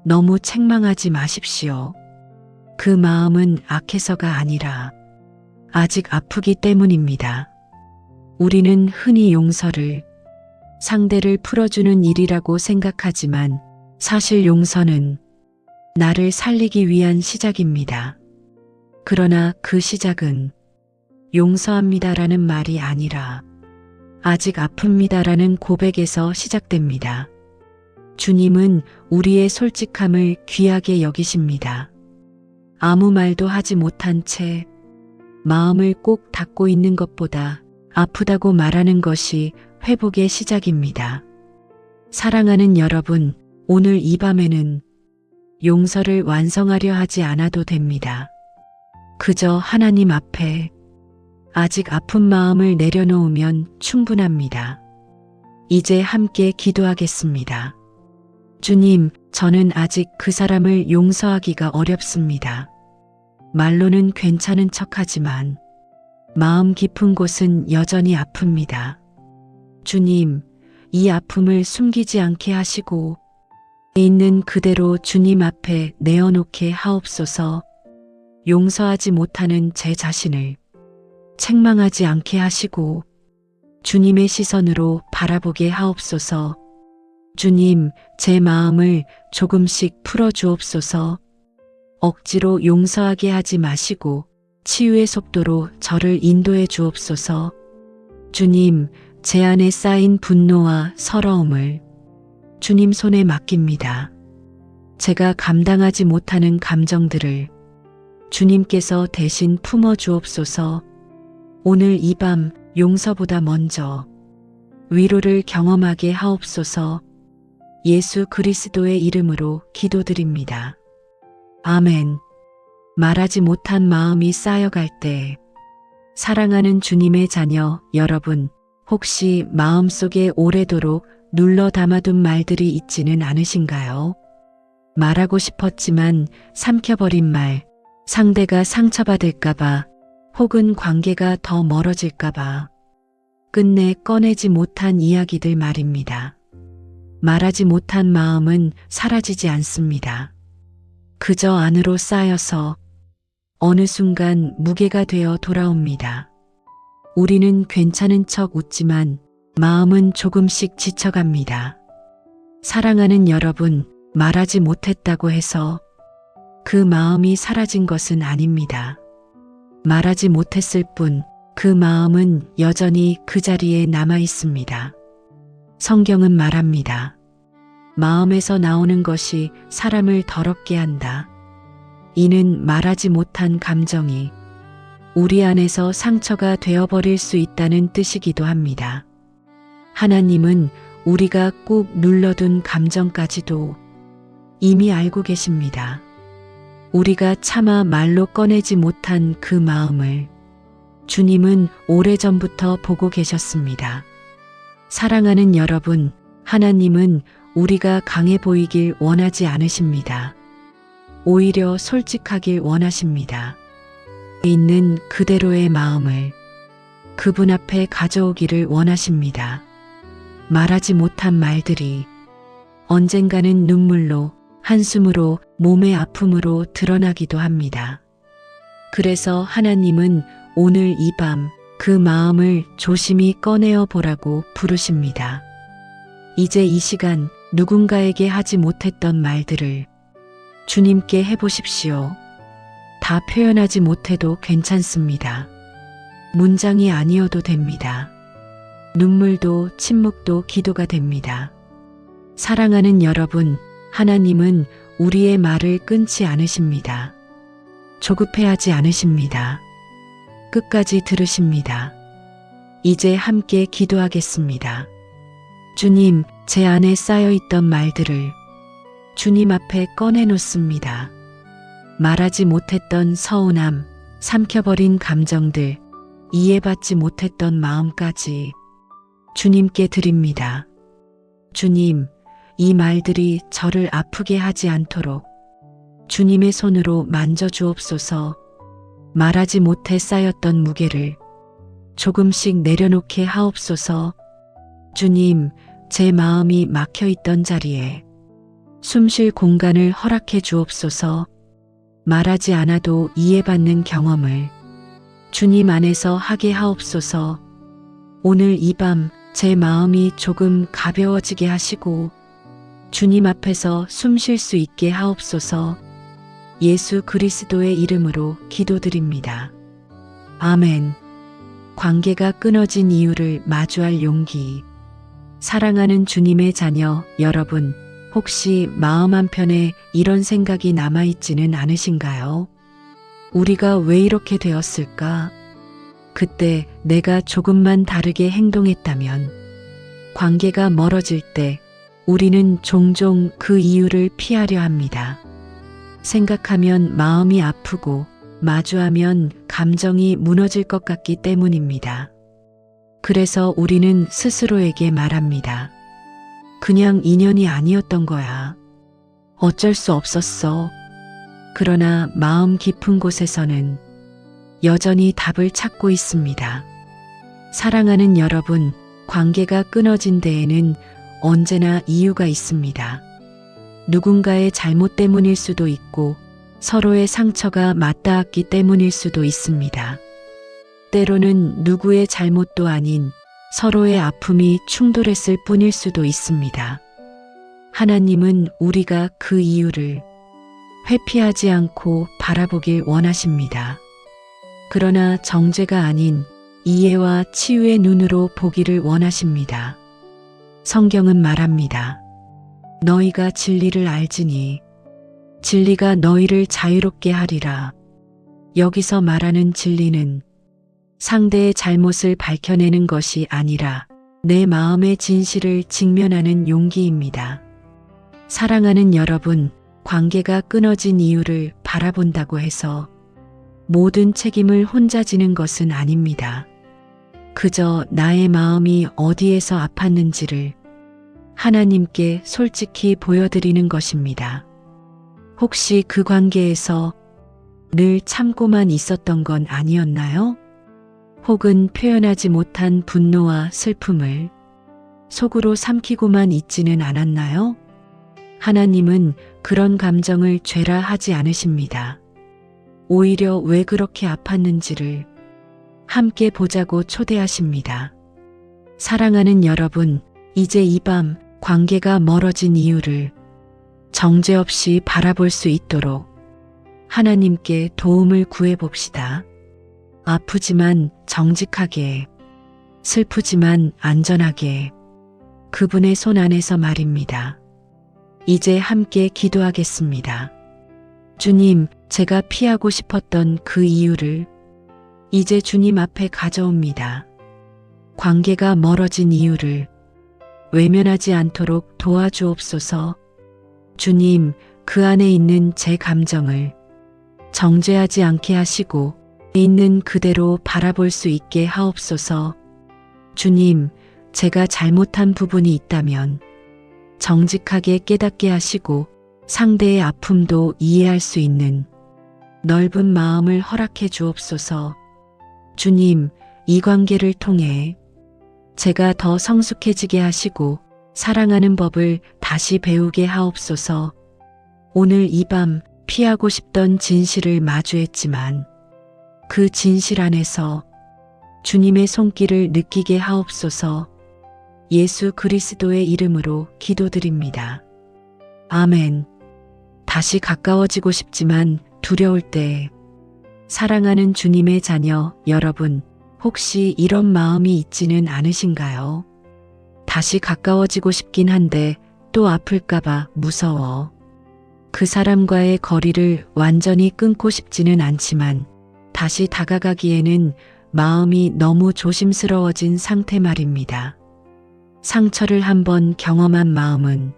너무 책망하지 마십시오. 그 마음은 악해서가 아니라 아직 아프기 때문입니다. 우리는 흔히 용서를 상대를 풀어주는 일이라고 생각하지만 사실 용서는 나를 살리기 위한 시작입니다. 그러나 그 시작은 용서합니다라는 말이 아니라 아직 아픕니다라는 고백에서 시작됩니다. 주님은 우리의 솔직함을 귀하게 여기십니다. 아무 말도 하지 못한 채 마음을 꼭 닫고 있는 것보다 아프다고 말하는 것이 회복의 시작입니다. 사랑하는 여러분, 오늘 이 밤에는 용서를 완성하려 하지 않아도 됩니다. 그저 하나님 앞에 아직 아픈 마음을 내려놓으면 충분합니다. 이제 함께 기도하겠습니다. 주님, 저는 아직 그 사람을 용서하기가 어렵습니다. 말로는 괜찮은 척하지만 마음 깊은 곳은 여전히 아픕니다. 주님, 이 아픔을 숨기지 않게 하시고 있는 그대로 주님 앞에 내어놓게 하옵소서. 용서하지 못하는 제 자신을 책망하지 않게 하시고 주님의 시선으로 바라보게 하옵소서. 주님, 제 마음을 조금씩 풀어주옵소서. 억지로 용서하게 하지 마시고 치유의 속도로 저를 인도해 주옵소서. 주님, 제 안에 쌓인 분노와 서러움을 주님 손에 맡깁니다. 제가 감당하지 못하는 감정들을 주님께서 대신 품어 주옵소서. 오늘 이 밤 용서보다 먼저 위로를 경험하게 하옵소서. 예수 그리스도의 이름으로 기도드립니다. 아멘. 말하지 못한 마음이 쌓여갈 때 사랑하는 주님의 자녀 여러분, 혹시 마음속에 오래도록 눌러 담아둔 말들이 있지는 않으신가요? 말하고 싶었지만 삼켜버린 말, 상대가 상처받을까봐 혹은 관계가 더 멀어질까봐 끝내 꺼내지 못한 이야기들 말입니다. 말하지 못한 마음은 사라지지 않습니다. 그저 안으로 쌓여서 어느 순간 무게가 되어 돌아옵니다. 우리는 괜찮은 척 웃지만 마음은 조금씩 지쳐갑니다. 사랑하는 여러분, 말하지 못했다고 해서 그 마음이 사라진 것은 아닙니다. 말하지 못했을 뿐 그 마음은 여전히 그 자리에 남아 있습니다. 성경은 말합니다. 마음에서 나오는 것이 사람을 더럽게 한다. 이는 말하지 못한 감정이 우리 안에서 상처가 되어버릴 수 있다는 뜻이기도 합니다. 하나님은 우리가 꾹 눌러둔 감정까지도 이미 알고 계십니다. 우리가 차마 말로 꺼내지 못한 그 마음을 주님은 오래전부터 보고 계셨습니다. 사랑하는 여러분, 하나님은 우리가 강해 보이길 원하지 않으십니다. 오히려 솔직하길 원하십니다. 있는 그대로의 마음을 그분 앞에 가져오기를 원하십니다. 말하지 못한 말들이 언젠가는 눈물로, 한숨으로, 몸의 아픔으로 드러나기도 합니다. 그래서 하나님은 오늘 이 밤 그 마음을 조심히 꺼내어 보라고 부르십니다. 이제 이 시간 누군가에게 하지 못했던 말들을 주님께 해보십시오. 다 표현하지 못해도 괜찮습니다. 문장이 아니어도 됩니다. 눈물도 침묵도 기도가 됩니다. 사랑하는 여러분, 하나님은 우리의 말을 끊지 않으십니다. 조급해하지 않으십니다. 끝까지 들으십니다. 이제 함께 기도하겠습니다. 주님, 제 안에 쌓여있던 말들을 주님 앞에 꺼내놓습니다. 말하지 못했던 서운함, 삼켜버린 감정들, 이해받지 못했던 마음까지 주님께 드립니다. 주님, 이 말들이 저를 아프게 하지 않도록 주님의 손으로 만져주옵소서. 말하지 못해 쌓였던 무게를 조금씩 내려놓게 하옵소서. 주님, 제 마음이 막혀있던 자리에 숨 쉴 공간을 허락해 주옵소서. 말하지 않아도 이해받는 경험을 주님 안에서 하게 하옵소서. 오늘 이 밤 제 마음이 조금 가벼워지게 하시고 주님 앞에서 숨 쉴 수 있게 하옵소서. 예수 그리스도의 이름으로 기도드립니다. 아멘. 관계가 끊어진 이유를 마주할 용기. 사랑하는 주님의 자녀 여러분, 혹시 마음 한편에 이런 생각이 남아있지는 않으신가요? 우리가 왜 이렇게 되었을까? 그때 내가 조금만 다르게 행동했다면, 관계가 멀어질 때 우리는 종종 그 이유를 피하려 합니다. 생각하면 마음이 아프고 마주하면 감정이 무너질 것 같기 때문입니다. 그래서 우리는 스스로에게 말합니다. 그냥 인연이 아니었던 거야. 어쩔 수 없었어. 그러나 마음 깊은 곳에서는 여전히 답을 찾고 있습니다. 사랑하는 여러분, 관계가 끊어진 데에는 언제나 이유가 있습니다. 누군가의 잘못 때문일 수도 있고 서로의 상처가 맞닿았기 때문일 수도 있습니다. 때로는 누구의 잘못도 아닌 서로의 아픔이 충돌했을 뿐일 수도 있습니다. 하나님은 우리가 그 이유를 회피하지 않고 바라보길 원하십니다. 그러나 정죄가 아닌 이해와 치유의 눈으로 보기를 원하십니다. 성경은 말합니다. 너희가 진리를 알지니 진리가 너희를 자유롭게 하리라. 여기서 말하는 진리는 상대의 잘못을 밝혀내는 것이 아니라 내 마음의 진실을 직면하는 용기입니다. 사랑하는 여러분, 관계가 끊어진 이유를 바라본다고 해서 모든 책임을 혼자 지는 것은 아닙니다. 그저 나의 마음이 어디에서 아팠는지를 하나님께 솔직히 보여드리는 것입니다. 혹시 그 관계에서 늘 참고만 있었던 건 아니었나요? 혹은 표현하지 못한 분노와 슬픔을 속으로 삼키고만 있지는 않았나요? 하나님은 그런 감정을 죄라 하지 않으십니다. 오히려 왜 그렇게 아팠는지를 함께 보자고 초대하십니다. 사랑하는 여러분, 이제 이 밤 관계가 멀어진 이유를 정죄 없이 바라볼 수 있도록 하나님께 도움을 구해봅시다. 아프지만 정직하게, 슬프지만 안전하게, 그분의 손 안에서 말입니다. 이제 함께 기도하겠습니다. 주님, 제가 피하고 싶었던 그 이유를 이제 주님 앞에 가져옵니다. 관계가 멀어진 이유를 외면하지 않도록 도와주옵소서. 주님, 그 안에 있는 제 감정을 정죄하지 않게 하시고 있는 그대로 바라볼 수 있게 하옵소서. 주님, 제가 잘못한 부분이 있다면 정직하게 깨닫게 하시고 상대의 아픔도 이해할 수 있는 넓은 마음을 허락해 주옵소서. 주님, 이 관계를 통해 제가 더 성숙해지게 하시고 사랑하는 법을 다시 배우게 하옵소서. 오늘 이 밤 피하고 싶던 진실을 마주했지만 그 진실 안에서 주님의 손길을 느끼게 하옵소서. 예수 그리스도의 이름으로 기도드립니다. 아멘. 다시 가까워지고 싶지만 두려울 때 사랑하는 주님의 자녀 여러분, 혹시 이런 마음이 있지는 않으신가요? 다시 가까워지고 싶긴 한데 또 아플까봐 무서워. 그 사람과의 거리를 완전히 끊고 싶지는 않지만 다시 다가가기에는 마음이 너무 조심스러워진 상태 말입니다. 상처를 한번 경험한 마음은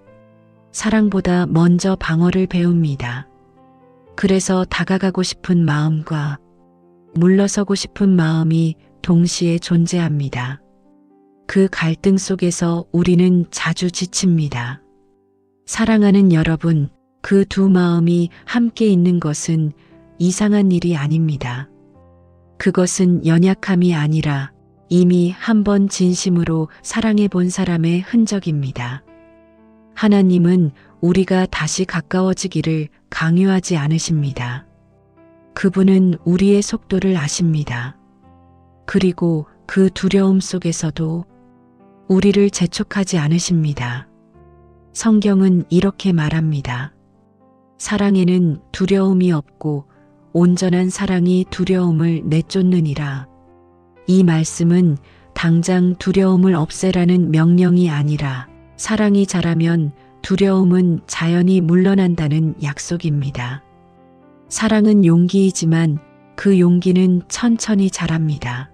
사랑보다 먼저 방어를 배웁니다. 그래서 다가가고 싶은 마음과 물러서고 싶은 마음이 동시에 존재합니다. 그 갈등 속에서 우리는 자주 지칩니다. 사랑하는 여러분, 그 두 마음이 함께 있는 것은 이상한 일이 아닙니다. 그것은 연약함이 아니라 이미 한번 진심으로 사랑해 본 사람의 흔적입니다. 하나님은 우리가 다시 가까워지기를 강요하지 않으십니다. 그분은 우리의 속도를 아십니다. 그리고 그 두려움 속에서도 우리를 재촉하지 않으십니다. 성경은 이렇게 말합니다. 사랑에는 두려움이 없고 온전한 사랑이 두려움을 내쫓느니라. 이 말씀은 당장 두려움을 없애라는 명령이 아니라 사랑이 자라면 두려움은 자연히 물러난다는 약속입니다. 사랑은 용기이지만 그 용기는 천천히 자랍니다.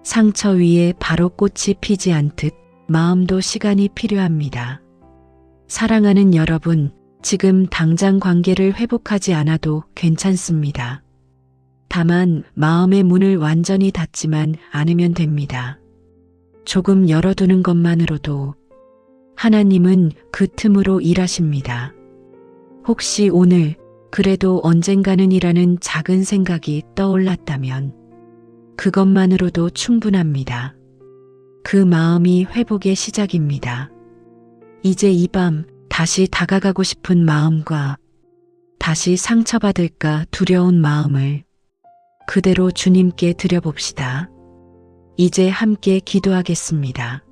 상처 위에 바로 꽃이 피지 않듯 마음도 시간이 필요합니다. 사랑하는 여러분, 지금 당장 관계를 회복하지 않아도 괜찮습니다. 다만 마음의 문을 완전히 닫지만 않으면 됩니다. 조금 열어두는 것만으로도 하나님은 그 틈으로 일하십니다. 혹시 오늘 그래도 언젠가는이라는 작은 생각이 떠올랐다면 그것만으로도 충분합니다. 그 마음이 회복의 시작입니다. 이제 이 밤 다시 다가가고 싶은 마음과 다시 상처받을까 두려운 마음을 그대로 주님께 드려봅시다. 이제 함께 기도하겠습니다.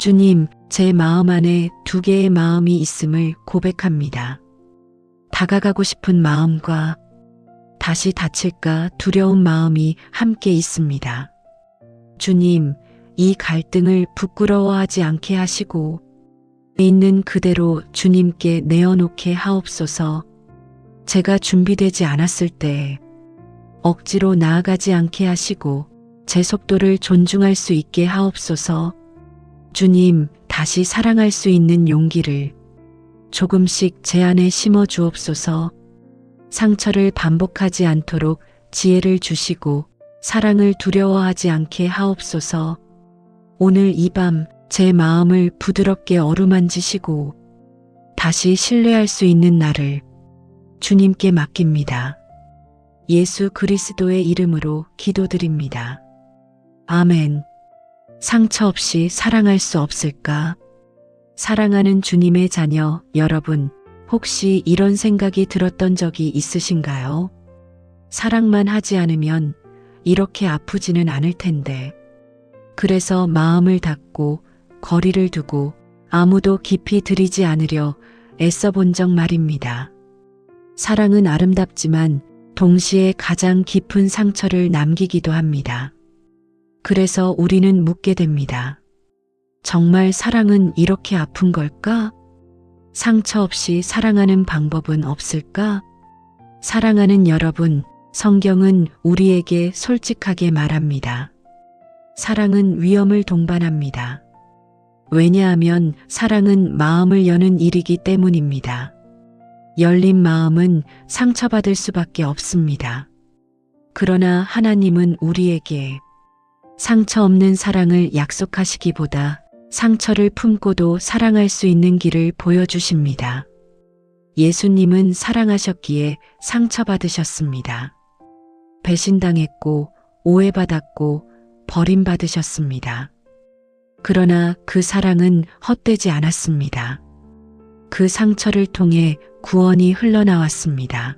주님, 제 마음 안에 두 개의 마음이 있음을 고백합니다. 다가가고 싶은 마음과 다시 다칠까 두려운 마음이 함께 있습니다. 주님, 이 갈등을 부끄러워하지 않게 하시고 있는 그대로 주님께 내어놓게 하옵소서. 제가 준비되지 않았을 때 억지로 나아가지 않게 하시고 제 속도를 존중할 수 있게 하옵소서. 주님, 다시 사랑할 수 있는 용기를 조금씩 제 안에 심어 주옵소서. 상처를 반복하지 않도록 지혜를 주시고 사랑을 두려워하지 않게 하옵소서. 오늘 이 밤 제 마음을 부드럽게 어루만지시고 다시 신뢰할 수 있는 나를 주님께 맡깁니다. 예수 그리스도의 이름으로 기도드립니다. 아멘. 상처 없이 사랑할 수 없을까? 사랑하는 주님의 자녀 여러분, 혹시 이런 생각이 들었던 적이 있으신가요? 사랑만 하지 않으면 이렇게 아프지는 않을 텐데. 그래서 마음을 닫고 거리를 두고 아무도 깊이 들이지 않으려 애써 본 적 말입니다. 사랑은 아름답지만 동시에 가장 깊은 상처를 남기기도 합니다. 그래서 우리는 묻게 됩니다. 정말 사랑은 이렇게 아픈 걸까? 상처 없이 사랑하는 방법은 없을까? 사랑하는 여러분, 성경은 우리에게 솔직하게 말합니다. 사랑은 위험을 동반합니다. 왜냐하면 사랑은 마음을 여는 일이기 때문입니다. 열린 마음은 상처받을 수밖에 없습니다. 그러나 하나님은 우리에게 상처 없는 사랑을 약속하시기보다 상처를 품고도 사랑할 수 있는 길을 보여주십니다. 예수님은 사랑하셨기에 상처받으셨습니다. 배신당했고 오해받았고 버림받으셨습니다. 그러나 그 사랑은 헛되지 않았습니다. 그 상처를 통해 구원이 흘러나왔습니다.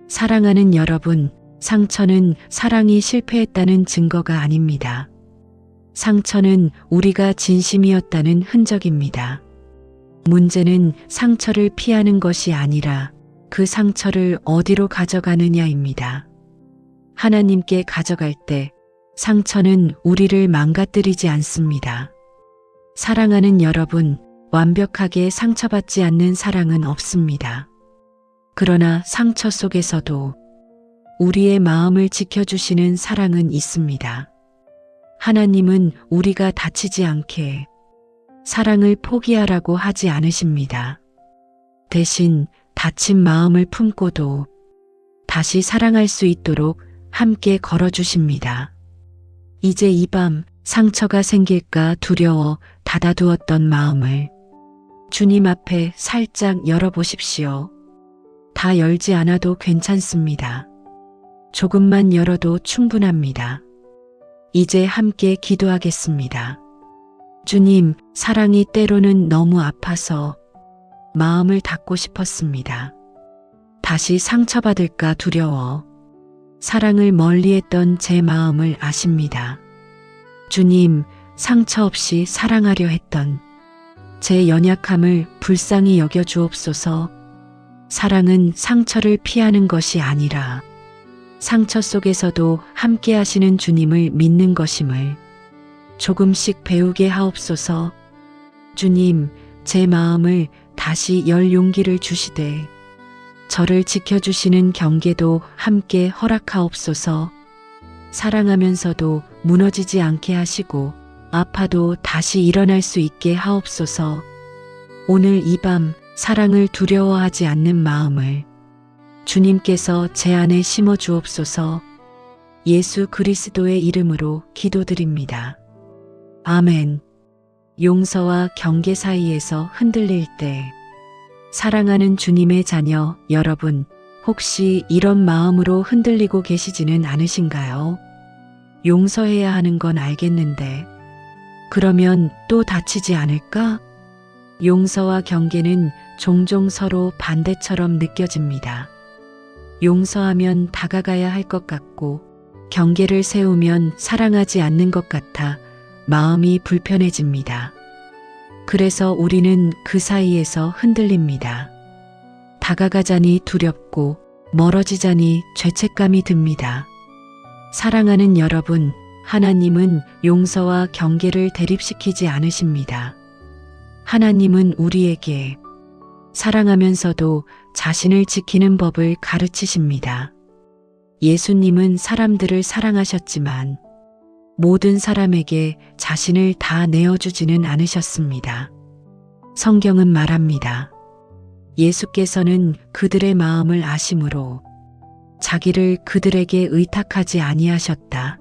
사랑하는 여러분, 상처는 사랑이 실패했다는 증거가 아닙니다. 상처는 우리가 진심이었다는 흔적입니다. 문제는 상처를 피하는 것이 아니라 그 상처를 어디로 가져가느냐입니다. 하나님께 가져갈 때 상처는 우리를 망가뜨리지 않습니다. 사랑하는 여러분, 완벽하게 상처받지 않는 사랑은 없습니다. 그러나 상처 속에서도 우리의 마음을 지켜주시는 사랑은 있습니다. 하나님은 우리가 다치지 않게 사랑을 포기하라고 하지 않으십니다. 대신 다친 마음을 품고도 다시 사랑할 수 있도록 함께 걸어주십니다. 이제 이 밤 상처가 생길까 두려워 닫아두었던 마음을 주님 앞에 살짝 열어보십시오. 다 열지 않아도 괜찮습니다. 조금만 열어도 충분합니다. 이제 함께 기도하겠습니다. 주님, 사랑이 때로는 너무 아파서 마음을 닫고 싶었습니다. 다시 상처받을까 두려워 사랑을 멀리했던 제 마음을 아십니다. 주님, 상처 없이 사랑하려 했던 제 연약함을 불쌍히 여겨 주옵소서. 사랑은 상처를 피하는 것이 아니라 상처 속에서도 함께 하시는 주님을 믿는 것임을 조금씩 배우게 하옵소서. 주님, 제 마음을 다시 열 용기를 주시되 저를 지켜주시는 경계도 함께 허락하옵소서. 사랑하면서도 무너지지 않게 하시고 아파도 다시 일어날 수 있게 하옵소서. 오늘 이 밤 사랑을 두려워하지 않는 마음을 주님께서 제 안에 심어 주옵소서. 예수 그리스도의 이름으로 기도드립니다. 아멘. 용서와 경계 사이에서 흔들릴 때 사랑하는 주님의 자녀 여러분, 혹시 이런 마음으로 흔들리고 계시지는 않으신가요? 용서해야 하는 건 알겠는데 그러면 또 다치지 않을까? 용서와 경계는 종종 서로 반대처럼 느껴집니다. 용서하면 다가가야 할 것 같고 경계를 세우면 사랑하지 않는 것 같아 마음이 불편해집니다. 그래서 우리는 그 사이에서 흔들립니다. 다가가자니 두렵고 멀어지자니 죄책감이 듭니다. 사랑하는 여러분, 하나님은 용서와 경계를 대립시키지 않으십니다. 하나님은 우리에게 사랑하면서도 자신을 지키는 법을 가르치십니다. 예수님은 사람들을 사랑하셨지만 모든 사람에게 자신을 다 내어주지는 않으셨습니다. 성경은 말합니다. 예수께서는 그들의 마음을 아심으로 자기를 그들에게 의탁하지 아니하셨다.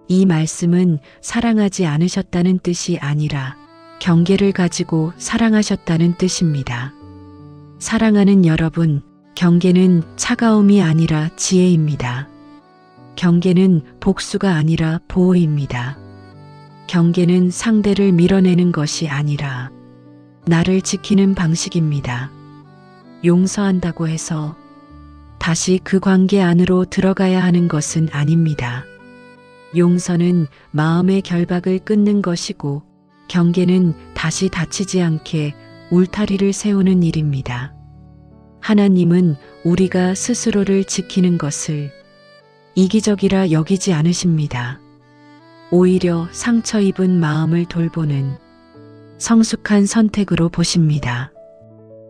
이 말씀은 사랑하지 않으셨다는 뜻이 아니라 경계를 가지고 사랑하셨다는 뜻입니다. 사랑하는 여러분, 경계는 차가움이 아니라 지혜입니다. 경계는 복수가 아니라 보호입니다. 경계는 상대를 밀어내는 것이 아니라 나를 지키는 방식입니다. 용서한다고 해서 다시 그 관계 안으로 들어가야 하는 것은 아닙니다. 용서는 마음의 결박을 끊는 것이고 경계는 다시 다치지 않게 울타리를 세우는 일입니다. 하나님은 우리가 스스로를 지키는 것을 이기적이라 여기지 않으십니다. 오히려 상처 입은 마음을 돌보는 성숙한 선택으로 보십니다.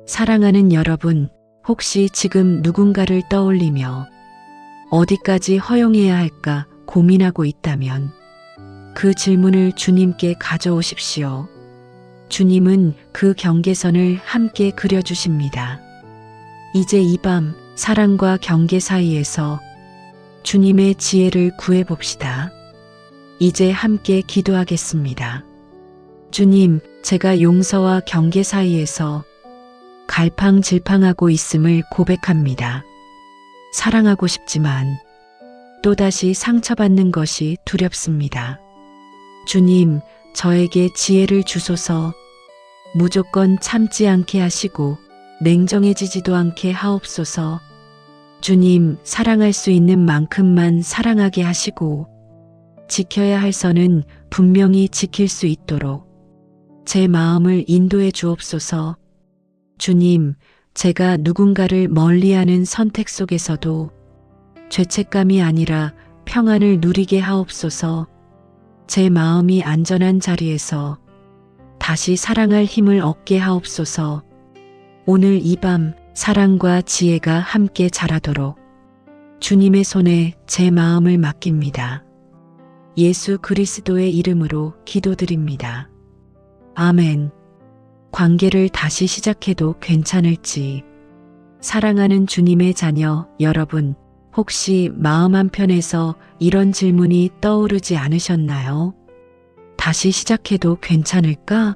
사랑하는 여러분, 혹시 지금 누군가를 떠올리며 어디까지 허용해야 할까 고민하고 있다면 그 질문을 주님께 가져오십시오. 주님은 그 경계선을 함께 그려주십니다. 이제 이 밤 사랑과 경계 사이에서 주님의 지혜를 구해봅시다. 이제 함께 기도하겠습니다. 주님, 제가 용서와 경계 사이에서 갈팡질팡하고 있음을 고백합니다. 사랑하고 싶지만 또다시 상처받는 것이 두렵습니다. 주님, 저에게 지혜를 주소서. 무조건 참지 않게 하시고 냉정해지지도 않게 하옵소서. 주님, 사랑할 수 있는 만큼만 사랑하게 하시고 지켜야 할 선은 분명히 지킬 수 있도록 제 마음을 인도해 주옵소서. 주님, 제가 누군가를 멀리하는 선택 속에서도 죄책감이 아니라 평안을 누리게 하옵소서. 제 마음이 안전한 자리에서 다시 사랑할 힘을 얻게 하옵소서. 오늘 이 밤 사랑과 지혜가 함께 자라도록 주님의 손에 제 마음을 맡깁니다. 예수 그리스도의 이름으로 기도드립니다. 아멘. 관계를 다시 시작해도 괜찮을지. 사랑하는 주님의 자녀 여러분, 혹시 마음 한편에서 이런 질문이 떠오르지 않으셨나요? 다시 시작해도 괜찮을까?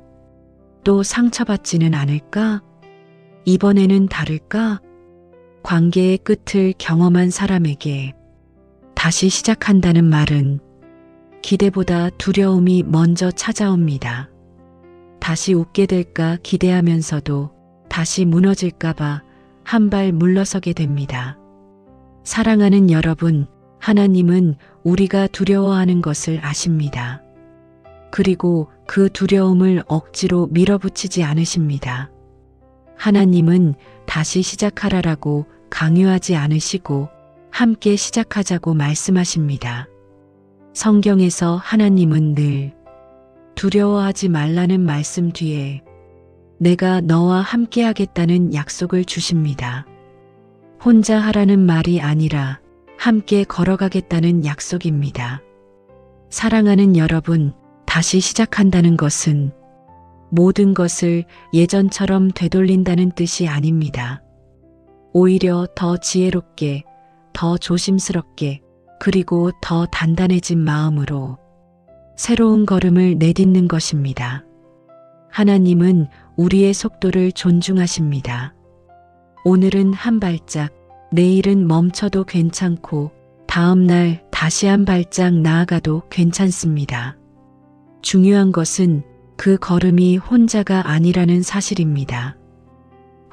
또 상처받지는 않을까? 이번에는 다를까? 관계의 끝을 경험한 사람에게 다시 시작한다는 말은 기대보다 두려움이 먼저 찾아옵니다. 다시 웃게 될까 기대하면서도 다시 무너질까봐 한 발 물러서게 됩니다. 사랑하는 여러분, 하나님은 우리가 두려워하는 것을 아십니다. 그리고 그 두려움을 억지로 밀어붙이지 않으십니다. 하나님은 다시 시작하라라고 강요하지 않으시고 함께 시작하자고 말씀하십니다. 성경에서 하나님은 늘 두려워하지 말라는 말씀 뒤에 내가 너와 함께 하겠다는 약속을 주십니다. 혼자 하라는 말이 아니라 함께 걸어가겠다는 약속입니다. 사랑하는 여러분, 다시 시작한다는 것은 모든 것을 예전처럼 되돌린다는 뜻이 아닙니다. 오히려 더 지혜롭게, 더 조심스럽게, 그리고 더 단단해진 마음으로 새로운 걸음을 내딛는 것입니다. 하나님은 우리의 속도를 존중하십니다. 오늘은 한 발짝, 내일은 멈춰도 괜찮고 다음 날 다시 한 발짝 나아가도 괜찮습니다. 중요한 것은 그 걸음이 혼자가 아니라는 사실입니다.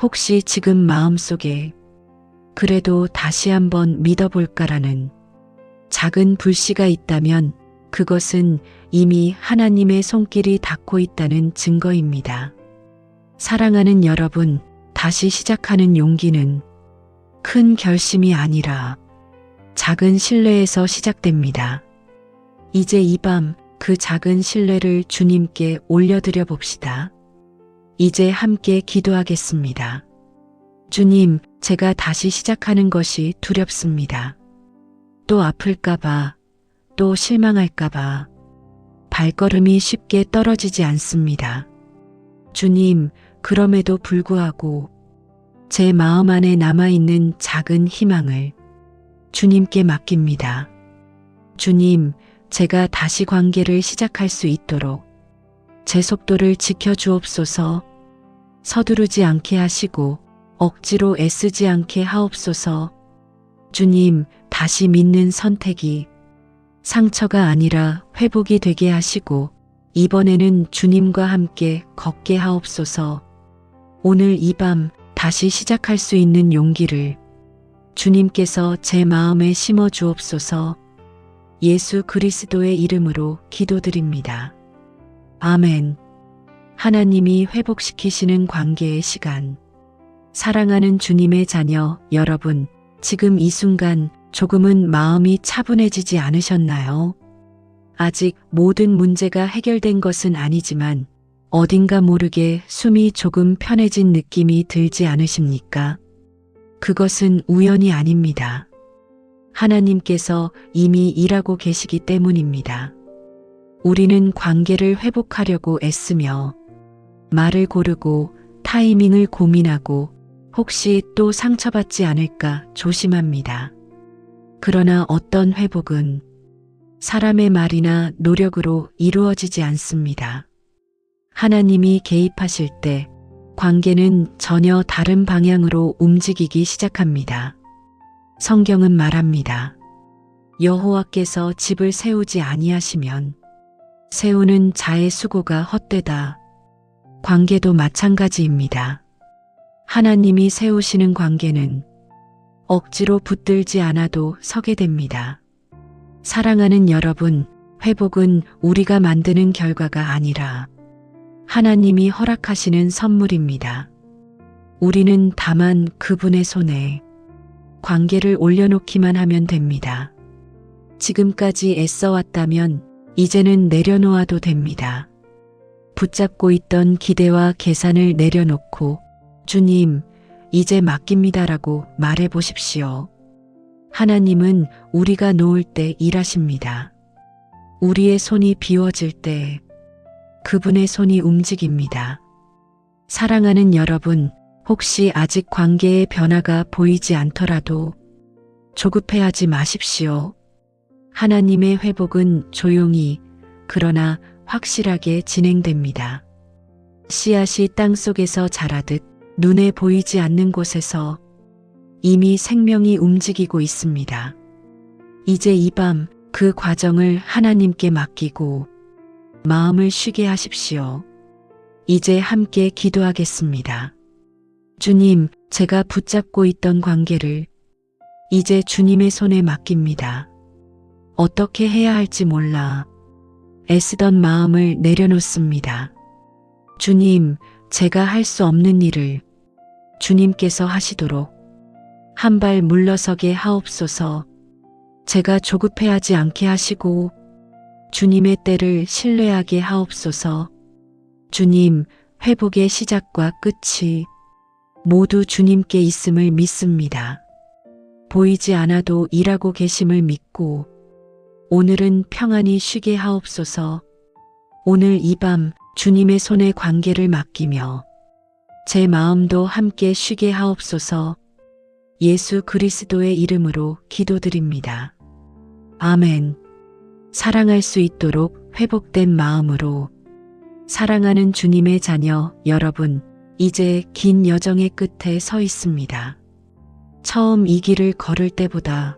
혹시 지금 마음속에 그래도 다시 한번 믿어볼까라는 작은 불씨가 있다면 그것은 이미 하나님의 손길이 닿고 있다는 증거입니다. 사랑하는 여러분, 다시 시작하는 용기는 큰 결심이 아니라 작은 신뢰에서 시작됩니다. 이제 이 밤 그 작은 신뢰를 주님께 올려드려 봅시다. 이제 함께 기도하겠습니다. 주님, 제가 다시 시작하는 것이 두렵습니다. 또 아플까봐, 또 실망할까봐 발걸음이 쉽게 떨어지지 않습니다. 주님, 그럼에도 불구하고 제 마음 안에 남아있는 작은 희망을 주님께 맡깁니다. 주님, 제가 다시 관계를 시작할 수 있도록 제 속도를 지켜주옵소서. 서두르지 않게 하시고 억지로 애쓰지 않게 하옵소서. 주님, 다시 믿는 선택이 상처가 아니라 회복이 되게 하시고 이번에는 주님과 함께 걷게 하옵소서. 오늘 이 밤 다시 시작할 수 있는 용기를 주님께서 제 마음에 심어 주옵소서. 예수 그리스도의 이름으로 기도드립니다. 아멘. 하나님이 회복시키시는 관계의 시간. 사랑하는 주님의 자녀 여러분, 지금 이 순간 조금은 마음이 차분해지지 않으셨나요? 아직 모든 문제가 해결된 것은 아니지만 어딘가 모르게 숨이 조금 편해진 느낌이 들지 않으십니까? 그것은 우연이 아닙니다. 하나님께서 이미 일하고 계시기 때문입니다. 우리는 관계를 회복하려고 애쓰며 말을 고르고 타이밍을 고민하고 혹시 또 상처받지 않을까 조심합니다. 그러나 어떤 회복은 사람의 말이나 노력으로 이루어지지 않습니다. 하나님이 개입하실 때 관계는 전혀 다른 방향으로 움직이기 시작합니다. 성경은 말합니다. 여호와께서 집을 세우지 아니하시면 세우는 자의 수고가 헛되다. 관계도 마찬가지입니다. 하나님이 세우시는 관계는 억지로 붙들지 않아도 서게 됩니다. 사랑하는 여러분, 회복은 우리가 만드는 결과가 아니라 하나님이 허락하시는 선물입니다. 우리는 다만 그분의 손에 관계를 올려놓기만 하면 됩니다. 지금까지 애써왔다면 이제는 내려놓아도 됩니다. 붙잡고 있던 기대와 계산을 내려놓고 주님, 이제 맡깁니다라고 말해 보십시오. 하나님은 우리가 놓을 때 일하십니다. 우리의 손이 비워질 때 그분의 손이 움직입니다. 사랑하는 여러분, 혹시 아직 관계의 변화가 보이지 않더라도 조급해하지 마십시오. 하나님의 회복은 조용히 그러나 확실하게 진행됩니다. 씨앗이 땅속에서 자라듯 눈에 보이지 않는 곳에서 이미 생명이 움직이고 있습니다. 이제 이 밤 그 과정을 하나님께 맡기고 마음을 쉬게 하십시오. 이제 함께 기도하겠습니다. 주님, 제가 붙잡고 있던 관계를 이제 주님의 손에 맡깁니다. 어떻게 해야 할지 몰라 애쓰던 마음을 내려놓습니다. 주님, 제가 할 수 없는 일을 주님께서 하시도록 한 발 물러서게 하옵소서. 제가 조급해하지 않게 하시고 주님의 때를 신뢰하게 하옵소서. 주님, 회복의 시작과 끝이 모두 주님께 있음을 믿습니다. 보이지 않아도 일하고 계심을 믿고 오늘은 평안히 쉬게 하옵소서. 오늘 이 밤 주님의 손에 관계를 맡기며 제 마음도 함께 쉬게 하옵소서. 예수 그리스도의 이름으로 기도드립니다. 아멘. 사랑할 수 있도록 회복된 마음으로 사랑하는 주님의 자녀 여러분, 이제 긴 여정의 끝에 서 있습니다. 처음 이 길을 걸을 때보다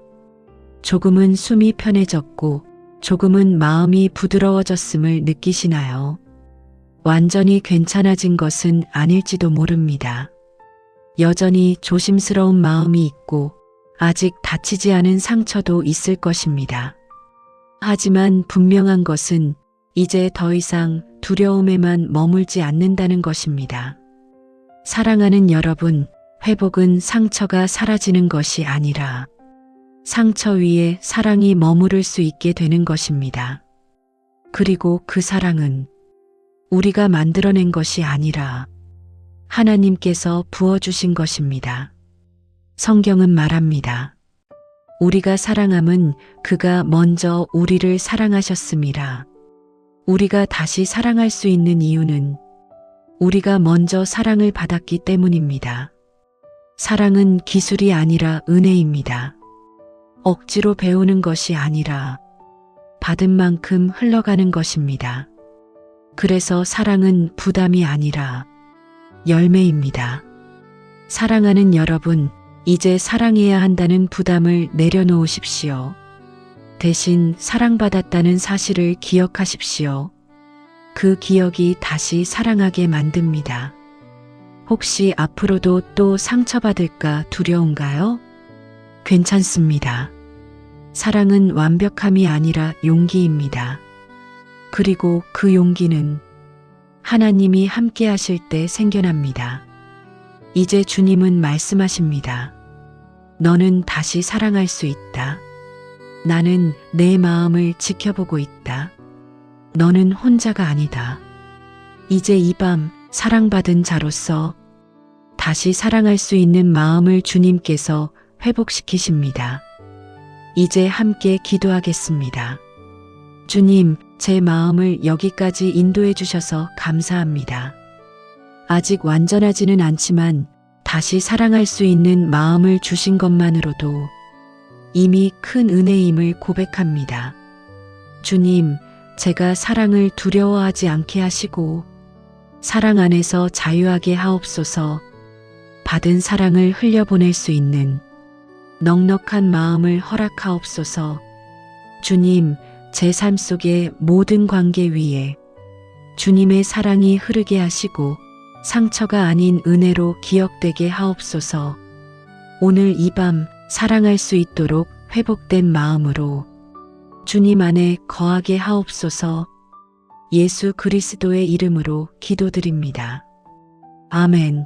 조금은 숨이 편해졌고 조금은 마음이 부드러워졌음을 느끼시나요? 완전히 괜찮아진 것은 아닐지도 모릅니다. 여전히 조심스러운 마음이 있고 아직 다치지 않은 상처도 있을 것입니다. 하지만 분명한 것은 이제 더 이상 두려움에만 머물지 않는다는 것입니다. 사랑하는 여러분, 회복은 상처가 사라지는 것이 아니라 상처 위에 사랑이 머무를 수 있게 되는 것입니다. 그리고 그 사랑은 우리가 만들어낸 것이 아니라 하나님께서 부어주신 것입니다. 성경은 말합니다. 우리가 사랑함은 그가 먼저 우리를 사랑하셨음이라. 우리가 다시 사랑할 수 있는 이유는 우리가 먼저 사랑을 받았기 때문입니다. 사랑은 기술이 아니라 은혜입니다. 억지로 배우는 것이 아니라 받은 만큼 흘러가는 것입니다. 그래서 사랑은 부담이 아니라 열매입니다. 사랑하는 여러분, 이제 사랑해야 한다는 부담을 내려놓으십시오. 대신 사랑받았다는 사실을 기억하십시오. 그 기억이 다시 사랑하게 만듭니다. 혹시 앞으로도 또 상처받을까 두려운가요? 괜찮습니다. 사랑은 완벽함이 아니라 용기입니다. 그리고 그 용기는 하나님이 함께 하실 때 생겨납니다. 이제 주님은 말씀하십니다. 너는 다시 사랑할 수 있다. 나는 내 마음을 지켜보고 있다. 너는 혼자가 아니다. 이제 이 밤 사랑받은 자로서 다시 사랑할 수 있는 마음을 주님께서 회복시키십니다. 이제 함께 기도하겠습니다. 주님, 제 마음을 여기까지 인도해 주셔서 감사합니다. 아직 완전하지는 않지만 다시 사랑할 수 있는 마음을 주신 것만으로도 이미 큰 은혜임을 고백합니다. 주님, 제가 사랑을 두려워하지 않게 하시고 사랑 안에서 자유하게 하옵소서. 받은 사랑을 흘려보낼 수 있는 넉넉한 마음을 허락하옵소서. 주님, 제 삶 속의 모든 관계 위에 주님의 사랑이 흐르게 하시고 상처가 아닌 은혜로 기억되게 하옵소서. 오늘 이 밤 사랑할 수 있도록 회복된 마음으로 주님 안에 거하게 하옵소서. 예수 그리스도의 이름으로 기도드립니다. 아멘.